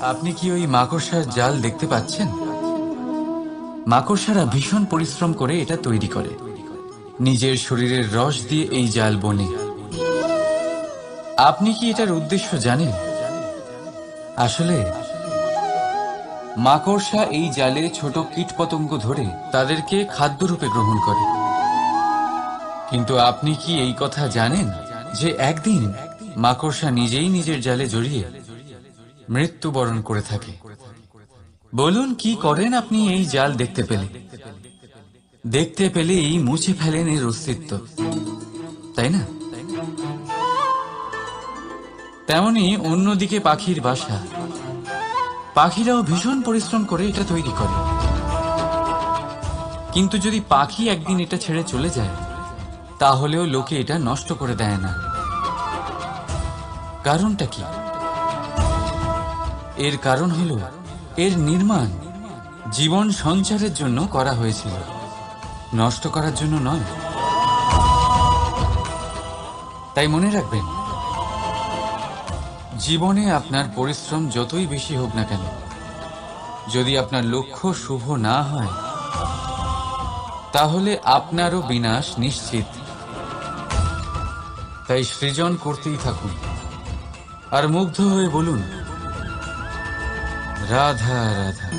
আপনি কি ওই মাকড়সার জাল দেখতে পাচ্ছেন? মাকড়সারা ভীষণ পরিশ্রম করে এটা তৈরি করে, নিজের শরীরের রস দিয়ে এই জাল বোনে। আপনি কি এটার উদ্দেশ্য জানেন? আসলে মাকড়সা এই জালে ছোট কীটপতঙ্গ ধরে তাদেরকে খাদ্যরূপে গ্রহণ করে। কিন্তু আপনি কি এই কথা জানেন যে একদিন মাকড়সা নিজেই নিজের জালে জড়িয়ে মৃত্যুবরণ করে থাকে? বলুন, কি করেন আপনি এই জাল দেখতে পেলে? দেখতে পেলেই মুছে ফেলেন এর অস্তিত্ব, তাই না? তেমনি অন্যদিকে পাখির বাসা, পাখিরাও ভীষণ পরিশ্রম করে এটা তৈরি করে। কিন্তু যদি পাখি একদিন এটা ছেড়ে চলে যায়, তাহলেও লোকে এটা নষ্ট করে দেয় না। কারণটা কি? এর কারণ হলো এর নির্মাণ জীবন সঞ্চারের জন্য করা হয়েছিল, নষ্ট করার জন্য নয়। তাই মনে রাখবেন, জীবনে আপনার পরিশ্রম যতই বেশি হোক না কেন, যদি আপনার লক্ষ্য শুভ না হয়, তাহলে আপনারও বিনাশ নিশ্চিত। তাই সৃজন করতেই থাকুন আর মুগ্ধ হয়ে বলুন, রাধা রাধা।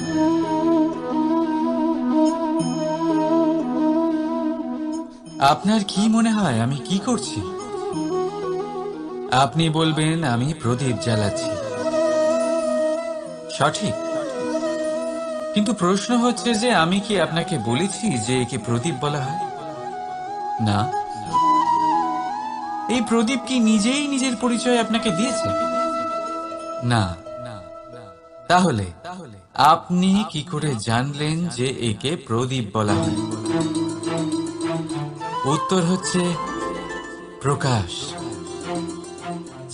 আপনার কি মনে হয় আমি কি করছি? আপনি বলবেন আমি প্রদীপ জ্বালাচ্ছি। সঠিক। কিন্তু প্রশ্ন হচ্ছে যে আমি কি আপনাকে বলেছি যে একে প্রদীপ বলা হয়? না। এই প্রদীপ কি নিজেই নিজের পরিচয় আপনাকে দিয়েছে? না। তাহলে আপনি কি করে জানলেন যে একে প্রদীপ বলা হয়? উত্তর হচ্ছে প্রকাশ,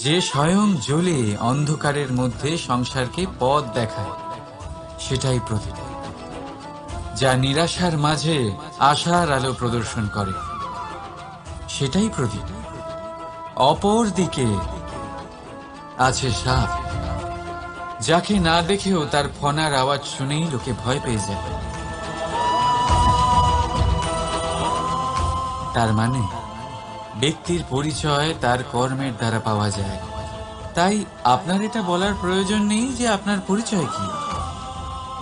যে স্বয়ং জ্বলে অন্ধকারের মধ্যে সংসারকে পথ দেখায়, সেটাই প্রদীপ। যা নিরাশার মাঝে আশার আলো প্রদর্শন করে, সেটাই প্রদীপ। অপর দিকে আছে সাপ, যাকে না দেখেও তার ফনার আওয়াজ শুনেই লোকে ভয় পেয়ে যায়। তার মানে ব্যক্তির পরিচয় তার কর্মের দ্বারা পাওয়া যায়। তাই আপনার এটা বলার প্রয়োজন নেই যে আপনার পরিচয় কি।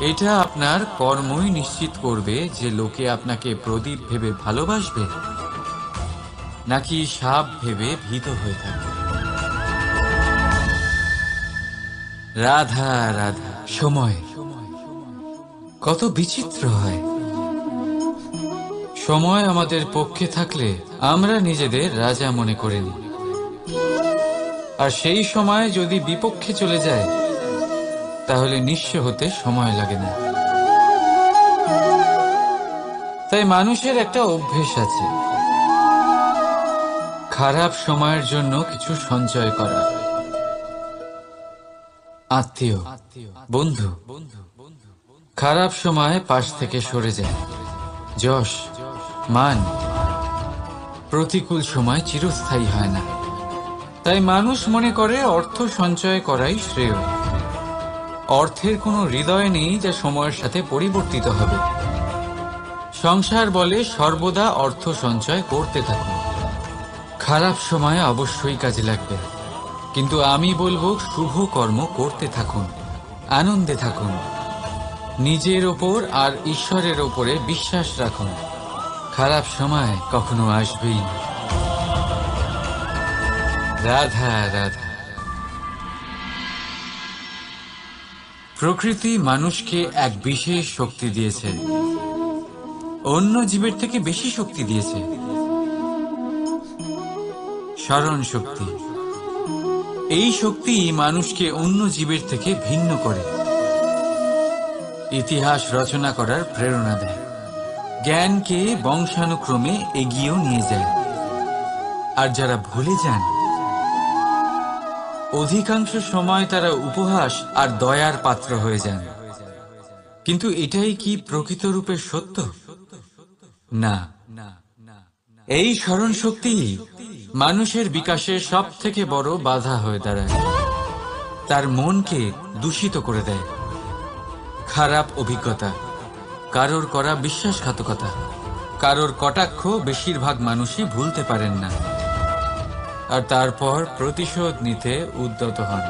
এটা আপনার কর্মই নিশ্চিত করবে যে লোকে আপনাকে প্রদীপ ভেবে ভালোবাসবে নাকি সাপ ভেবে ভীত হয়ে থাকবে। রাধা রাধা। সময় কত বিচিত্র হয়। সময় আমাদের পক্ষে থাকলে আমরা নিজেদের রাজা মনে করে নিই, আর সেই সময় যদি বিপক্ষে চলে যায়, তাহলে নিঃস্ব হতে সময় লাগে না। তাই মানুষের একটা অভ্যেস আছে, খারাপ সময়ের জন্য কিছু সঞ্চয় করা। আত্মীয়, বন্ধু খারাপ সময় পাশ থেকে সরে যায়। যশ, মান প্রতিকূল সময় চিরস্থায়ী হয় না। তাই মানুষ মনে করে অর্থ সঞ্চয় করাই শ্রেয়। অর্থের কোনো হৃদয় নেই যা সময়ের সাথে পরিবর্তিত হবে। সংসার বলে সর্বদা অর্থ সঞ্চয় করতে থাকুন। খারাপ সময় অবশ্যই কাজে লাগবে, কিন্তু আমি বলবো শুভ কর্ম করতে থাকুন, আনন্দে থাকুন, নিজের ওপর আর ঈশ্বরের ওপরে বিশ্বাস রাখুন। খারাপ সময় কখনো আসবেই না। রাধা রাধা। প্রকৃতি মানুষকে এক বিশেষ শক্তি দিয়েছে, অন্য জীবের থেকে বেশি শক্তি দিয়েছে। স্মরণ শক্তি। এই শক্তি মানুষকে অন্য জীবের থেকে ভিন্ন করে, ইতিহাস রচনা করার প্রেরণা দেয়, জ্ঞানকে বংশানুক্রমে এগিয়েও নিয়ে যায়। আর যারা ভুলে যান, অধিকাংশ সময় তারা উপহাস আর দয়ার পাত্র হয়ে যান। কিন্তু এটাই কি প্রকৃত রূপে সত্য? না, এই স্মরণ শক্তি মানুষের বিকাশের সব থেকে বড় বাধা হয়ে দাঁড়ায়। তার মনকে দূষিত করে দেয়। খারাপ অভিজ্ঞতা, কারোর করা বিশ্বাসঘাতকতা, কারোর কটাক্ষ বেশিরভাগ মানুষই ভুলতে পারেন না, আর তারপর প্রতিশোধ নিতে উদ্যত হন।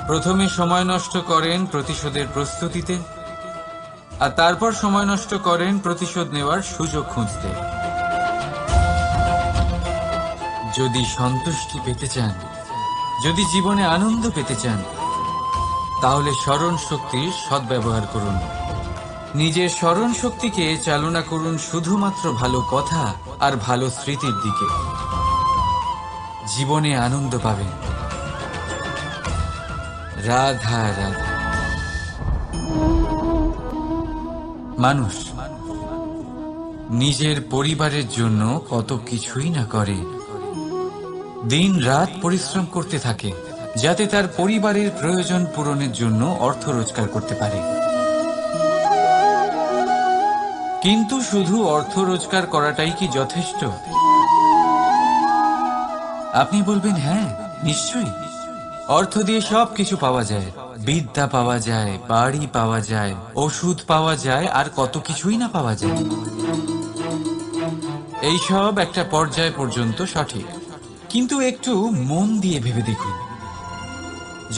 প্রথমে সময় নষ্ট করেন প্রতিশোধের প্রস্তুতিতে, আর তারপর সময় নষ্ট করেন প্রতিশোধ নেওয়ার সুযোগ খুঁজতে। যদি সন্তুষ্টি পেতে চান, যদি জীবনে আনন্দ পেতে চান, তাহলে স্মরণ শক্তির সদ্ব্যবহার করুন। নিজের স্মরণ শক্তিকে চালনা করুন শুধুমাত্র ভালো কথা আর ভালো স্মৃতির দিকে। জীবনে আনন্দ পাবেন। রাধা রাধা। মানুষ নিজের পরিবারের জন্য কত কিছুই না করে, দিন রাত পরিশ্রম করতে থাকে যাতে তার পরিবারের প্রয়োজন পূরণের জন্য অর্থ রোজগার করতে পারে। কিন্তু শুধু অর্থ রোজগার করাটাই কি যথেষ্ট? আপনি বলবেন, হ্যাঁ নিশ্চয়ই, অর্থ দিয়ে সব কিছু পাওয়া যায়, বিদ্যা পাওয়া যায়, বাড়ি পাওয়া যায়, ওষুধ পাওয়া যায়, আর কত কিছুই না পাওয়া যায়। এইসব একটা পর্যায় পর্যন্ত সঠিক, কিন্তু একটু মন দিয়ে ভেবে দেখুন,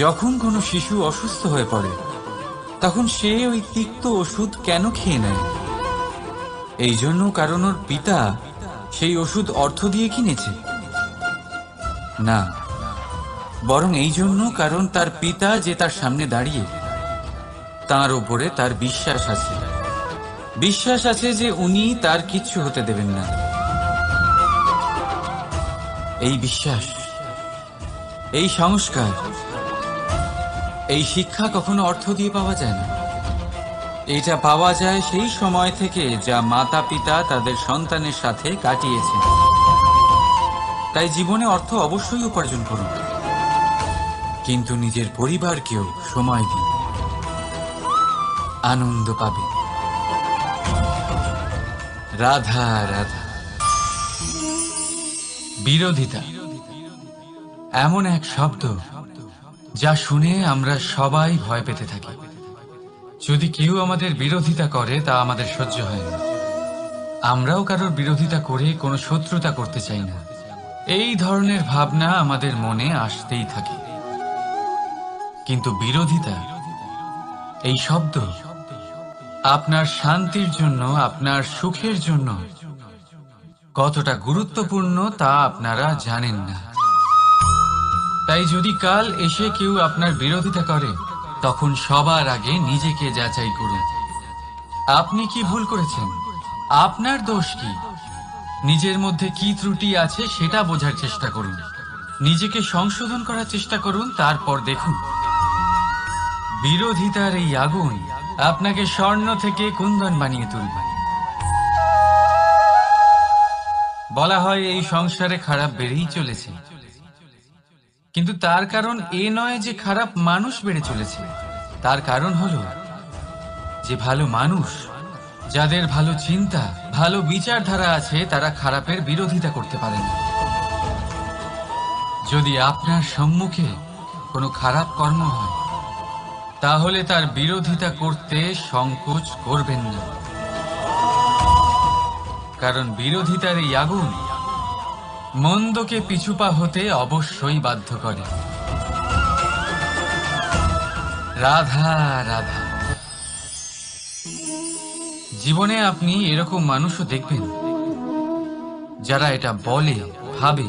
যখন কোনো শিশু অসুস্থ হয়ে পড়ে তখন সে ওই তিক্ত ওষুধ কেন খেয়ে নেয়? এই জন্য কারণ ওর পিতা সেই ওষুধ অর্থ দিয়ে কিনেছে? না, বরং এই জন্য কারণ তার পিতা যে তার সামনে দাঁড়িয়ে, তার উপরে তার বিশ্বাস আছে। বিশ্বাস আছে যে উনি তার কিচ্ছু হতে দেবেন না। এই বিশ্বাস, এই সংস্কার, এই শিক্ষা কখনো অর্থ দিয়ে পাওয়া যায় না। এটা পাওয়া যায় সেই সময় থেকে যা মাতা পিতা তাদের সন্তানের সাথে কাটিয়েছেন। তাই জীবনে অর্থ অবশ্যই উপার্জন করুন, কিন্তু নিজের পরিবারকেও সময় দিন, আনন্দ পাবে। রাধা রাধা। বিরোধিতা এমন এক শব্দ যা শুনে আমরা সবাই ভয় পেতে থাকি। যদি কেউ আমাদের বিরোধিতা করে তা আমাদের সহ্য হয় না। আমরাও কারোর বিরোধিতা করে কোনো শত্রুতা করতে চাই না। এই ধরনের ভাবনা আমাদের মনে আসতেই থাকে। কিন্তু বিরোধিতা, এই শব্দ আপনার শান্তির জন্য, আপনার সুখের জন্য কতটা গুরুত্বপূর্ণ তা আপনারা জানেন না। তাই যদি কাল এসে কেউ আপনার বিরোধিতা করে, তখন সবার আগে নিজেকে যাচাই করুন। আপনি কি ভুল করেছেন? আপনার দোষ কি? নিজের মধ্যে কি ত্রুটি আছে সেটা বোঝার চেষ্টা করুন। নিজেকে সংশোধন করার চেষ্টা করুন, তারপর দেখুন বিরোধিতার এই আগুন আপনাকে স্বর্ণ থেকে কুন্দন বানিয়ে তুলবে। বলা হয় এই সংসারে খারাপ বেড়েই চলেছে, কিন্তু তার কারণ এ নয় যে খারাপ মানুষ বেড়ে চলেছে। তার কারণ হলো যে ভালো মানুষ, যাদের ভালো চিন্তা, ভালো বিচারধারা আছে, তারা খারাপের বিরোধিতা করতে পারে না। যদি আপনার সম্মুখে কোনো খারাপ কর্ম হয়, তাহলে তার বিরোধিতা করতে সংকোচ করবেন না, কারণ বিরোধিতার এই আগুন মন্দকে পিছুপা হতে অবশ্যই বাধ্য করে। রাধা রাধা। জীবনে আপনি এরকম মানুষও দেখবেন যারা এটা বলে, ভাবে,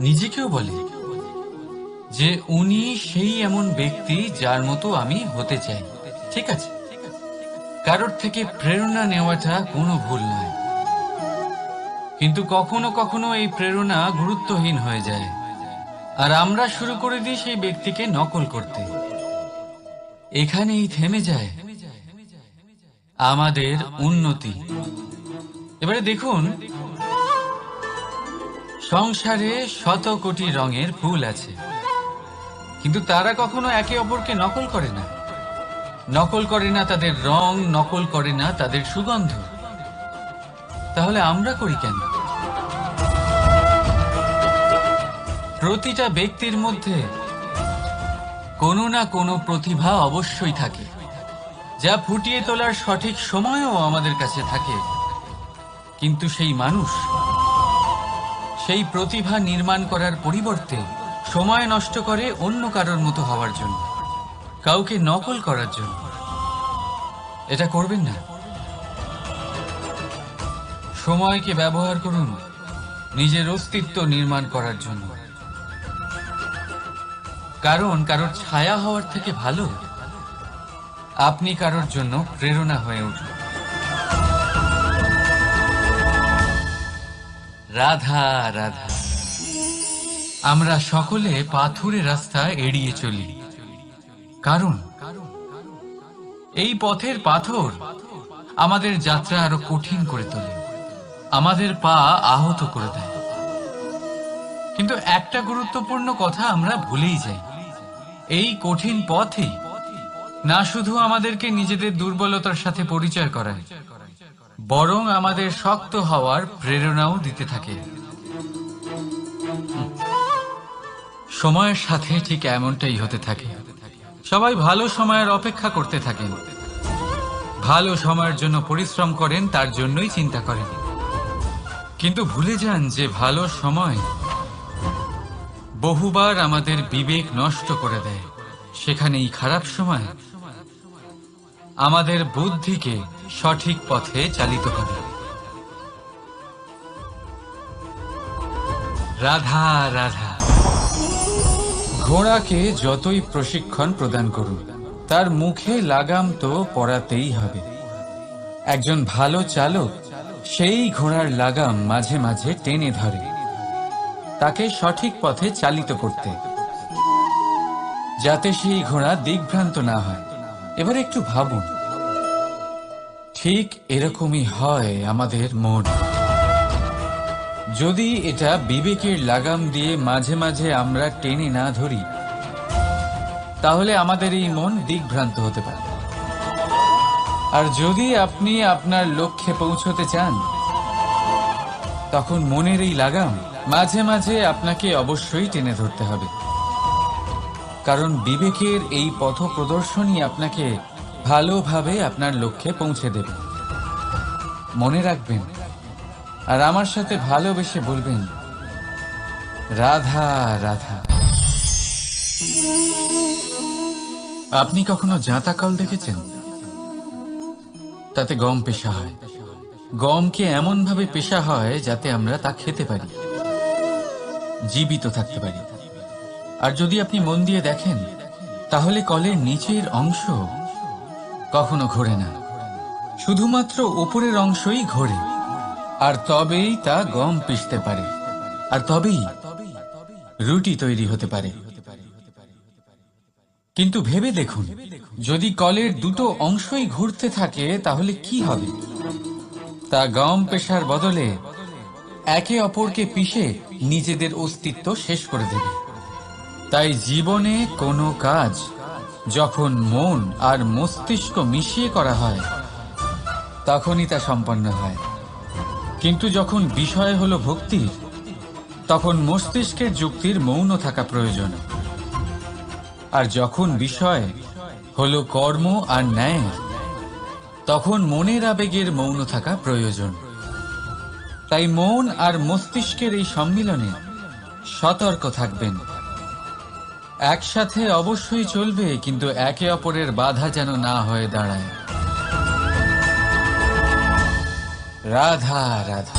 নিজেকেও বলে যে উনি সেই এমন ব্যক্তি যার মতো আমি হতে চাই। ঠিক আছে, কারোর থেকে প্রেরণা নেওয়াটা কোনো ভুল নয়, কিন্তু কখনো কখনো এই প্রেরণা গুরুত্বহীন হয়ে যায়, আর আমরা শুরু করে দিই সেই ব্যক্তিকে নকল করতে। এখানেই থেমে যায় আমাদের উন্নতি। এবারে দেখুন, সংসারে শত কোটি রঙের ফুল আছে, কিন্তু তারা কখনো একে অপরকে নকল করে না। নকল করে না তাদের রং, নকল করে না তাদের সুগন্ধ। তাহলে আমরা করি কেন? প্রতিটা ব্যক্তির মধ্যে কোনো না কোনো প্রতিভা অবশ্যই থাকে, যা ফুটিয়ে তোলার সঠিক সময়ও আমাদের কাছে থাকে। কিন্তু সেই মানুষ সেই প্রতিভা নির্মাণ করার পরিবর্তে সময় নষ্ট করে অন্য কারোর মতো হওয়ার জন্য, কাউকে নকল করার জন্য। এটা করবেন না। সময়কে ব্যবহার করুন নিজের অস্তিত্ব নির্মাণ করার জন্য। কারণ কারোর ছায়া হওয়ার থেকে ভালো আপনি কারোর জন্য প্রেরণা হয়ে উঠুন। রাধা রাধা। আমরা সকলে পাথুরে রাস্তা এড়িয়ে চলি, কারণ এই পথের পাথর আমাদের যাত্রা আরো কঠিন করে তোলে, আমাদের পা আহত করে দেয়। কিন্তু একটা গুরুত্বপূর্ণ কথা আমরা ভুলেই যাই, এই কঠিন পথই না শুধু আমাদেরকে নিজেদের দুর্বলতার সাথে পরিচয় করায়, বরং আমাদের শক্ত হওয়ার প্রেরণাও দিতে থাকে। সময়ের সাথে ঠিক এমনটাই হতে থাকে। সবাই ভালো সময়ের অপেক্ষা করতে থাকেন, ভালো সময়ের জন্য পরিশ্রম করেন, তার জন্যই চিন্তা করেন। কিন্তু ভুলে যান যে ভালো সময় বহুবার আমাদের বিবেক নষ্ট করে দেয়। সেখানেই খারাপ সময় আমাদের বুদ্ধিকে সঠিক পথে চালিত করে। রাধা রাধা। ঘোড়াকে যতই প্রশিক্ষণ প্রদান করুন, তার মুখে লাগাম তো পরাতেই হবে। একজন ভালো চালক সেই ঘোড়ার লাগাম মাঝে মাঝে টেনে ধরে, তাকে সঠিক পথে চালিত করতে, যাতে সেই ঘোড়া দিগ্ভ্রান্ত না হয়। এবার একটু ভাবুন, ঠিক এরকমই হয় আমাদের মন। যদি এটা বিবেকের লাগাম দিয়ে মাঝে মাঝে আমরা টেনে না ধরি, তাহলে আমাদের এই মন দিগ্ভ্রান্ত হতে পারে। আর যদি আপনি আপনার লক্ষ্যে পৌঁছতে চান, তখন মনের এই লাগাম মাঝে মাঝে আপনাকে অবশ্যই টেনে ধরতে হবে। কারণ বিবেকের এই পথ প্রদর্শনই আপনাকে ভালোভাবে আপনার লক্ষ্যে পৌঁছে দেবে। মনে রাখবেন, আর আমার সাথে ভালোবেসে বলবেন, রাধা রাধা। আপনি কখনো জাঁতা কল দেখেছেন? তাতে গম পেশা হয়। গমকে এমন ভাবে পেশা হয় যাতে আমরা তা খেতে পারি, জীবিত থাকতে পারি। আর যদি আপনি মন দিয়ে দেখেন, তাহলে কলের নিচের অংশ কখনো ঘোরে না, শুধুমাত্র উপরের অংশই ঘোরে। আর তবেই তা গম পিষতে পারে, আর তবেই রুটি তৈরি হতে পারে। কিন্তু ভেবে দেখুন, যদি কলের দুটো অংশই ঘুরতে থাকে, তাহলে কি হবে? তা গম পেশার বদলে একে অপরকে পিষে নিজেদের অস্তিত্ব শেষ করে দেবে। তাই জীবনে কোনো কাজ যখন মন আর মস্তিষ্ক মিশিয়ে করা হয়, তখনই তা সম্পন্ন হয়। কিন্তু যখন বিষয় হলো ভক্তির, তখন মস্তিষ্কের যুক্তির মৌন থাকা প্রয়োজন। আর যখন বিষয় হলো কর্ম আর ন্যায়, তখন মনের আবেগের মৌন থাকা প্রয়োজন। তাই মন আর মস্তিষ্কের এই সম্মিলনে সতর্ক থাকবেন। একসাথে অবশ্যই চলবে, কিন্তু একে অপরের বাধা যেন না হয়ে দাঁড়ায়। রাধা রাধা।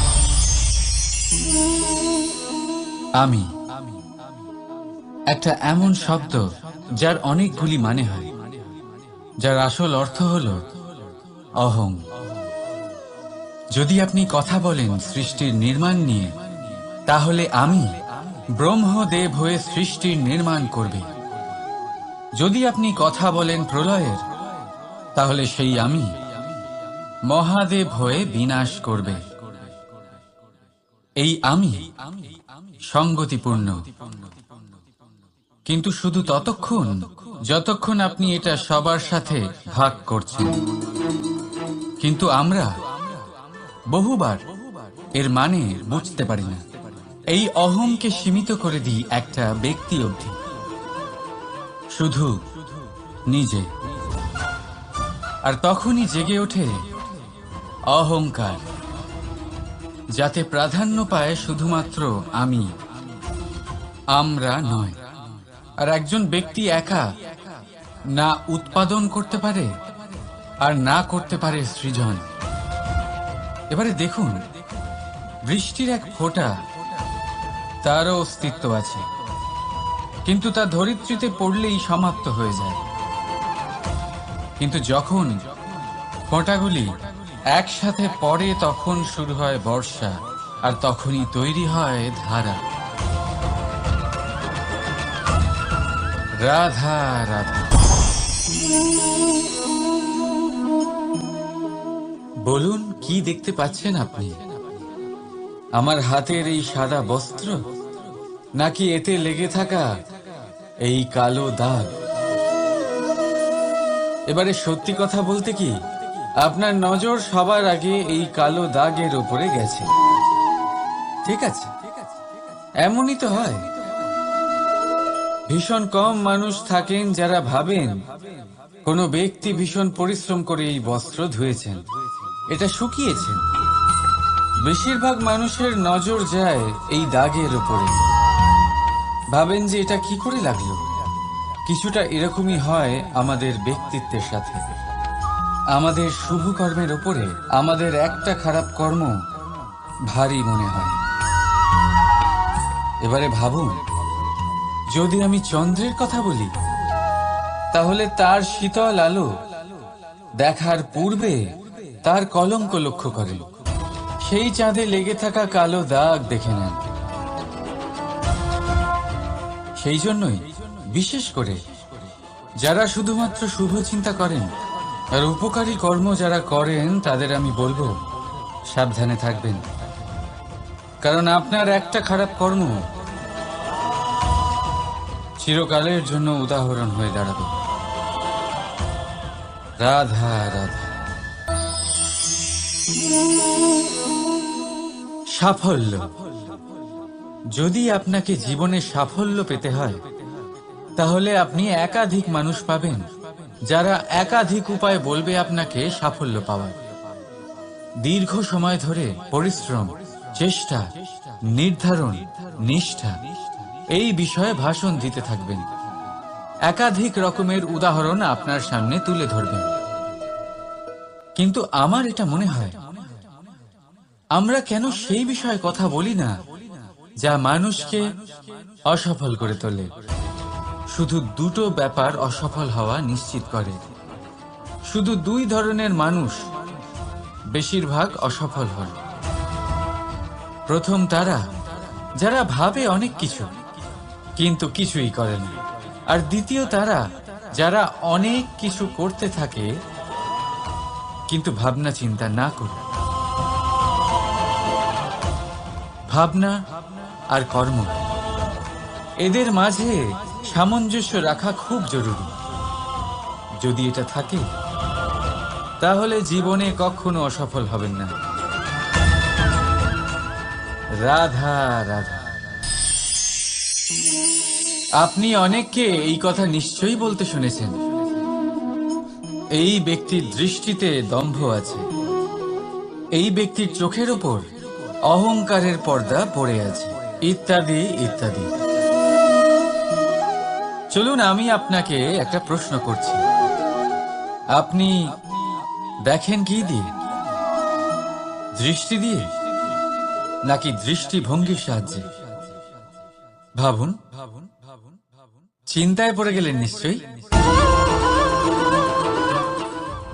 আমি একটা এমন শব্দ যার অনেকগুলি মানে হয়, যার আসল অর্থ হল অহং। যদি আপনি কথা বলেন সৃষ্টির নির্মাণ নিয়ে, তাহলে আমি ব্রহ্মদেব হয়ে সৃষ্টির নির্মাণ করবে। যদি আপনি কথা বলেন প্রলয়ের, তাহলে সেই আমি মহাদেব হয়ে বিনাশ করবে। এই আমি সঙ্গতিপূর্ণ, কিন্তু শুধু ততক্ষণ যতক্ষণ আপনি এটা সবার সাথে ভাগ করছেন। কিন্তু আমরা বহুবার এর মানে বুঝতে পারি না। এই অহংকে সীমিত করে দিই একটা ব্যক্তি অবধি, শুধু নিজে। আর তখনই জেগে ওঠে অহংকার, যাতে প্রাধান্য পায় শুধুমাত্র আমি, আমরা নয়। আর একজন ব্যক্তি একা না উৎপাদন করতে পারে আর না করতে পারে সৃজন। এবারে দেখুন, বৃষ্টির এক ফোঁটা, তারও অস্তিত্ব আছে, কিন্তু তা ধরিত্রীতে পড়লেই সমাপ্ত হয়ে যায়। কিন্তু যখন ফোঁটাগুলি একসাথে পড়ে তখন শুরু হয় বর্ষা, আর তখনই তৈরি হয় ধারা। রাধা রাধা। বলুন, কি দেখতে পাচ্ছেন আপনি? আমার হাতের এই সাদা বস্ত্র, নাকি এতে লেগে থাকা এই কালো দাগ? এবারে সত্যি কথা বলতে কি, আপনার নজর সবার আগে এই কালো দাগের উপরে গেছে। ঠিক আছে, এমনই তো হয়। ভীষণ কম মানুষ থাকেন যারা ভাবেন কোনো ব্যক্তি ভীষণ পরিশ্রম করে এই বস্ত্র ধুয়েছেন, এটা শুকিয়েছেন। বেশিরভাগ মানুষের নজর যায় এই দাগের উপরে, ভাবেন যে এটা কি করে লাগলো। কিছুটা এরকমই হয় আমাদের ব্যক্তিত্বের সাথে। আমাদের শুভ কর্মের উপরে আমাদের একটা খারাপ কর্ম ভারী মনে হয়। এবারে ভাবুন, যদি আমি চন্দ্রের কথা বলি, তাহলে তার শীতল আলো দেখার পূর্বে তার কলঙ্ক লক্ষ্য করেন, সেই চাঁদে লেগে থাকা কালো দাগ দেখে নেন। সেই জন্যই বিশেষ করে যারা শুধুমাত্র শুভ চিন্তা করেন আর উপকারী কর্ম যারা করেন, তাদের আমি বলবো সাবধানে থাকবেন, কারণ আপনার একটা খারাপ কর্ম চিরকালের জন্য উদাহরণ হয়ে দাঁড়াবে। রাধা রাধা। সাফল্য। যদি আপনাকে জীবনে সাফল্য পেতে হয়, তাহলে আপনি একাধিক মানুষ পাবেন যারা একাধিক উপায় বলবে আপনাকে সাফল্য পাওয়ার। দীর্ঘ সময় ধরে পরিশ্রম, চেষ্টা, নির্ধারণ, নিষ্ঠা, এই বিষয়ে ভাষণ দিতে থাকবেন। একাধিক রকমের উদাহরণ আপনার সামনে তুলে ধরবেন। কিন্তু আমার এটা মনে হয়, আমরা কেন সেই বিষয়ে কথা বলি না যা মানুষকে অসফল করে তোলে? শুধু দুটো ব্যাপার অসফল হওয়া নিশ্চিত করে। শুধু দুই ধরনের মানুষ বেশিরভাগ অসফল হয়। প্রথম তারা যারা ভাবে অনেক কিছু কিন্তু কিছুই করে না, আর দ্বিতীয় তারা যারা অনেক কিছু করতে থাকে কিন্তু ভাবনা চিন্তা না করে। ভাবনা আর কর্ম, এদের মাঝে সামঞ্জস্য রাখা খুব জরুরি। যদি এটা থাকে, তাহলে জীবনে কখনো অসফল হবেন না। রাধা রাধা। আপনি অনেককে এই কথা নিশ্চয়ই বলতে শুনেছেন, এই ব্যক্তির দৃষ্টিতে দম্ভ আছে, এই ব্যক্তির চোখের ওপর অহংকারের পর্দা পড়ে আছে, ইত্যাদি ইত্যাদি। চলুন, আমি আপনাকে একটা প্রশ্ন করছি। আপনি দেখেন কি দিয়ে? দৃষ্টি দিয়ে নাকি দৃষ্টিভঙ্গির সাহায্যে? ভাবুন। চিন্তায় পড়ে গেলেন নিশ্চয়ই।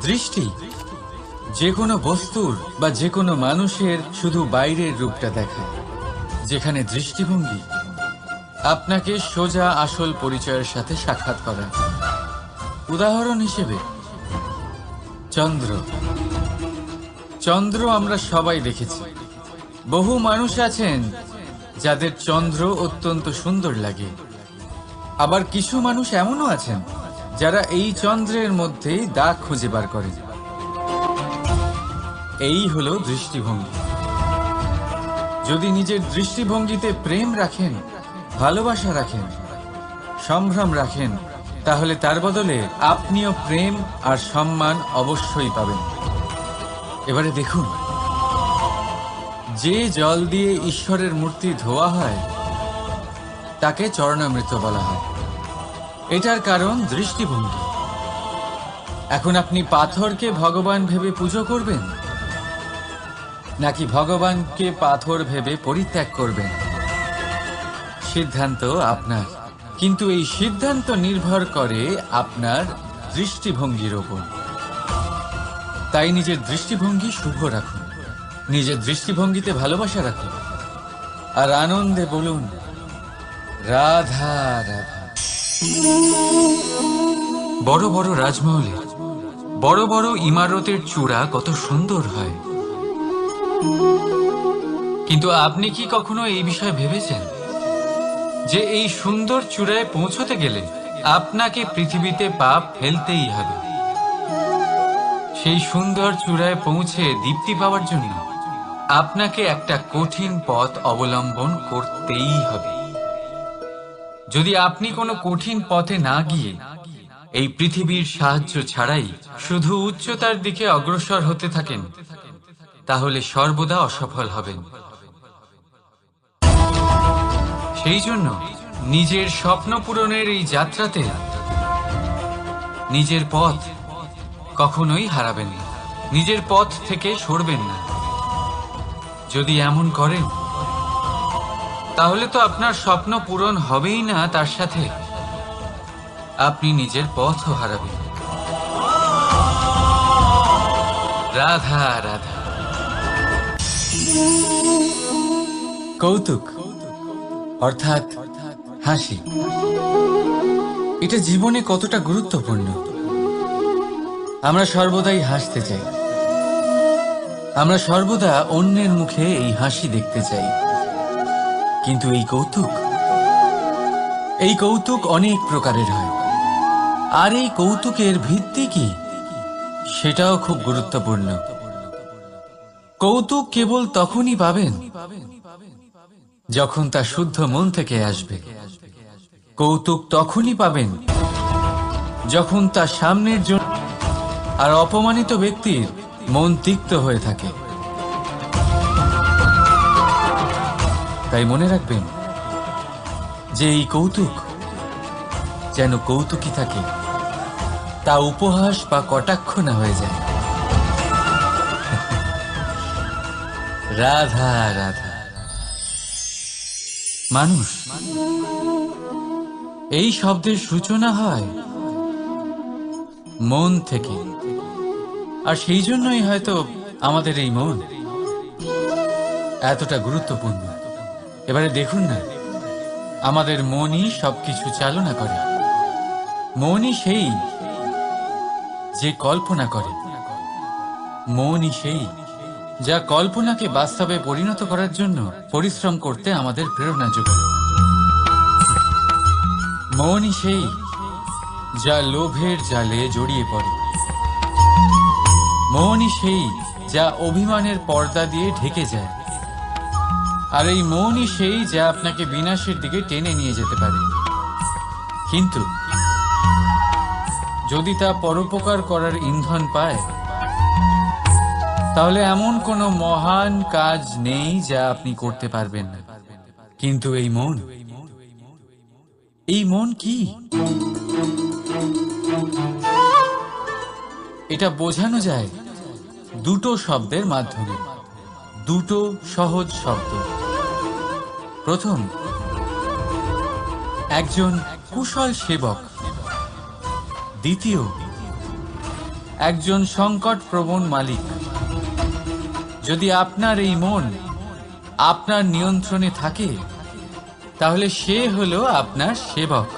দৃষ্টি যে কোনো বস্তুর বা যে কোনো মানুষের শুধু বাইরের রূপটা দেখায়, যেখানে দৃষ্টিভঙ্গি আপনাকে সোজা আসল পরিচয়ের সাথে সাক্ষাৎ করায়। উদাহরণ হিসেবে চন্দ্র। চন্দ্র আমরা সবাই দেখেছি। বহু মানুষ আছেন যাদের চন্দ্র অত্যন্ত সুন্দর লাগে, আবার কিছু মানুষ এমনও আছেন যারা এই চন্দ্রের মধ্যেই দাগ খুঁজে বার করেন। এই হলো দৃষ্টিভঙ্গি। যদি নিজের দৃষ্টিভঙ্গিতে প্রেম রাখেন, ভালোবাসা রাখেন, সম্ভ্রম রাখেন, তাহলে তার বদলে আপনিও প্রেম আর সম্মান অবশ্যই পাবেন। এবারে দেখুন, যে জল দিয়ে ঈশ্বরের মূর্তি ধোয়া হয় তাকে চরণামৃত বলা হয়। এটার কারণ দৃষ্টিভঙ্গি। এখন আপনি পাথরকে ভগবান ভেবে পুজো করবেন, নাকি ভগবানকে পাথর ভেবে পরিত্যাগ করবেন? সিদ্ধান্ত আপনার, কিন্তু এই সিদ্ধান্ত নির্ভর করে আপনার দৃষ্টিভঙ্গির ওপর। তাই নিজের দৃষ্টিভঙ্গি শুভ রাখুন, নিজের দৃষ্টিভঙ্গিতে ভালোবাসা রাখুন, আর আনন্দে বলুন রাধা রাধা। বড় বড় রাজমহলে বড় বড় ইমারতের চূড়া কত সুন্দর হয়, কিন্তু আপনি কি কখনো এই বিষয়ে ভেবেছেন যে এই সুন্দর চূড়ায় পৌঁছতে গেলে আপনাকে পৃথিবীতে পা ফেলতেই হবে? সেই সুন্দর চূড়ায় পৌঁছে দীপ্তি পাওয়ার জন্য আপনাকে একটা কঠিন পথ অবলম্বন করতেই হবে। যদি আপনি কোনো কঠিন পথে না গিয়ে এই পৃথিবীর সাহায্য ছাড়াই শুধু উচ্চতার দিকে অগ্রসর হতে থাকেন, তাহলে সর্বদা অসফল হবেন। সেই জন্য নিজের স্বপ্ন পূরণের এই যাত্রাতে নিজের পথ কখনোই হারাবেন না, নিজের পথ থেকে সরবেন না। যদি এমন করেন, তাহলে তো আপনার স্বপ্ন পূরণ হবেই না, তার সাথে আপনি নিজের পথও হারাবেন। রাধা রাধা। কৌতুক অর্থাৎ হাসি, এটা জীবনে কতটা গুরুত্বপূর্ণ। আমরা সর্বদাই হাসতে চাই, আমরা সর্বদা অন্যের মুখে এই হাসি দেখতে চাই। কিন্তু এই কৌতুক অনেক প্রকারের হয়, আর এই কৌতুকের ভিত্তি কি সেটাও খুব গুরুত্বপূর্ণ। কৌতুক কেবল তখনই পাবেন যখন তা শুদ্ধ মন থেকে আসবে। কৌতুক তখনই পাবেন যখন তা সামনের জন্য আর অপমানিত ব্যক্তির মন তিক্ত হয়ে থাকে। তাই মনে রাখবেন যে এই কৌতুক যেন কৌতুকই থাকে, তা উপহাস বা কটাক্ষ না হয়ে যায়। রাধা রাধা। মানুষ, এই শব্দের সূচনা হয় মন থেকে, আর সেই জন্যই হয়তো আমাদের এই মন এতটা গুরুত্বপূর্ণ। এবারে দেখুন না, আমাদের মনই সবকিছু চালনা করে। মনই সেই যে কল্পনা করে, মনই সেই যা কল্পনাকে বাস্তবে পরিণত করার জন্য পরিশ্রম করতে আমাদের প্রেরণা যোগায়। মনই সেই যা লোভের জালে জড়িয়ে পড়ে। মনই সেই যা অভিমানের পর্দা দিয়ে ঢেকে যায়। আর এই মনই সেই যা আপনাকে বিনাশের দিকে টেনে নিয়ে যেতে পারে। কিন্তু যদি তা পরোপকার করার ইন্ধন পায়, তাহলে এমন কোনো মহান কাজ নেই যা আপনি করতে পারবেন না। কিন্তু এই মন কি? এটা বোঝানো যায় দুটো শব্দের মাধ্যমে, দুটো সহজ শব্দ। প্রথম, একজন কুশল সেবক। দ্বিতীয়, একজন সংকটপ্রবণ মালিক। যদি আপনার এই মন আপনার নিয়ন্ত্রণে থাকে, তাহলে সে হলো আপনার সেবক।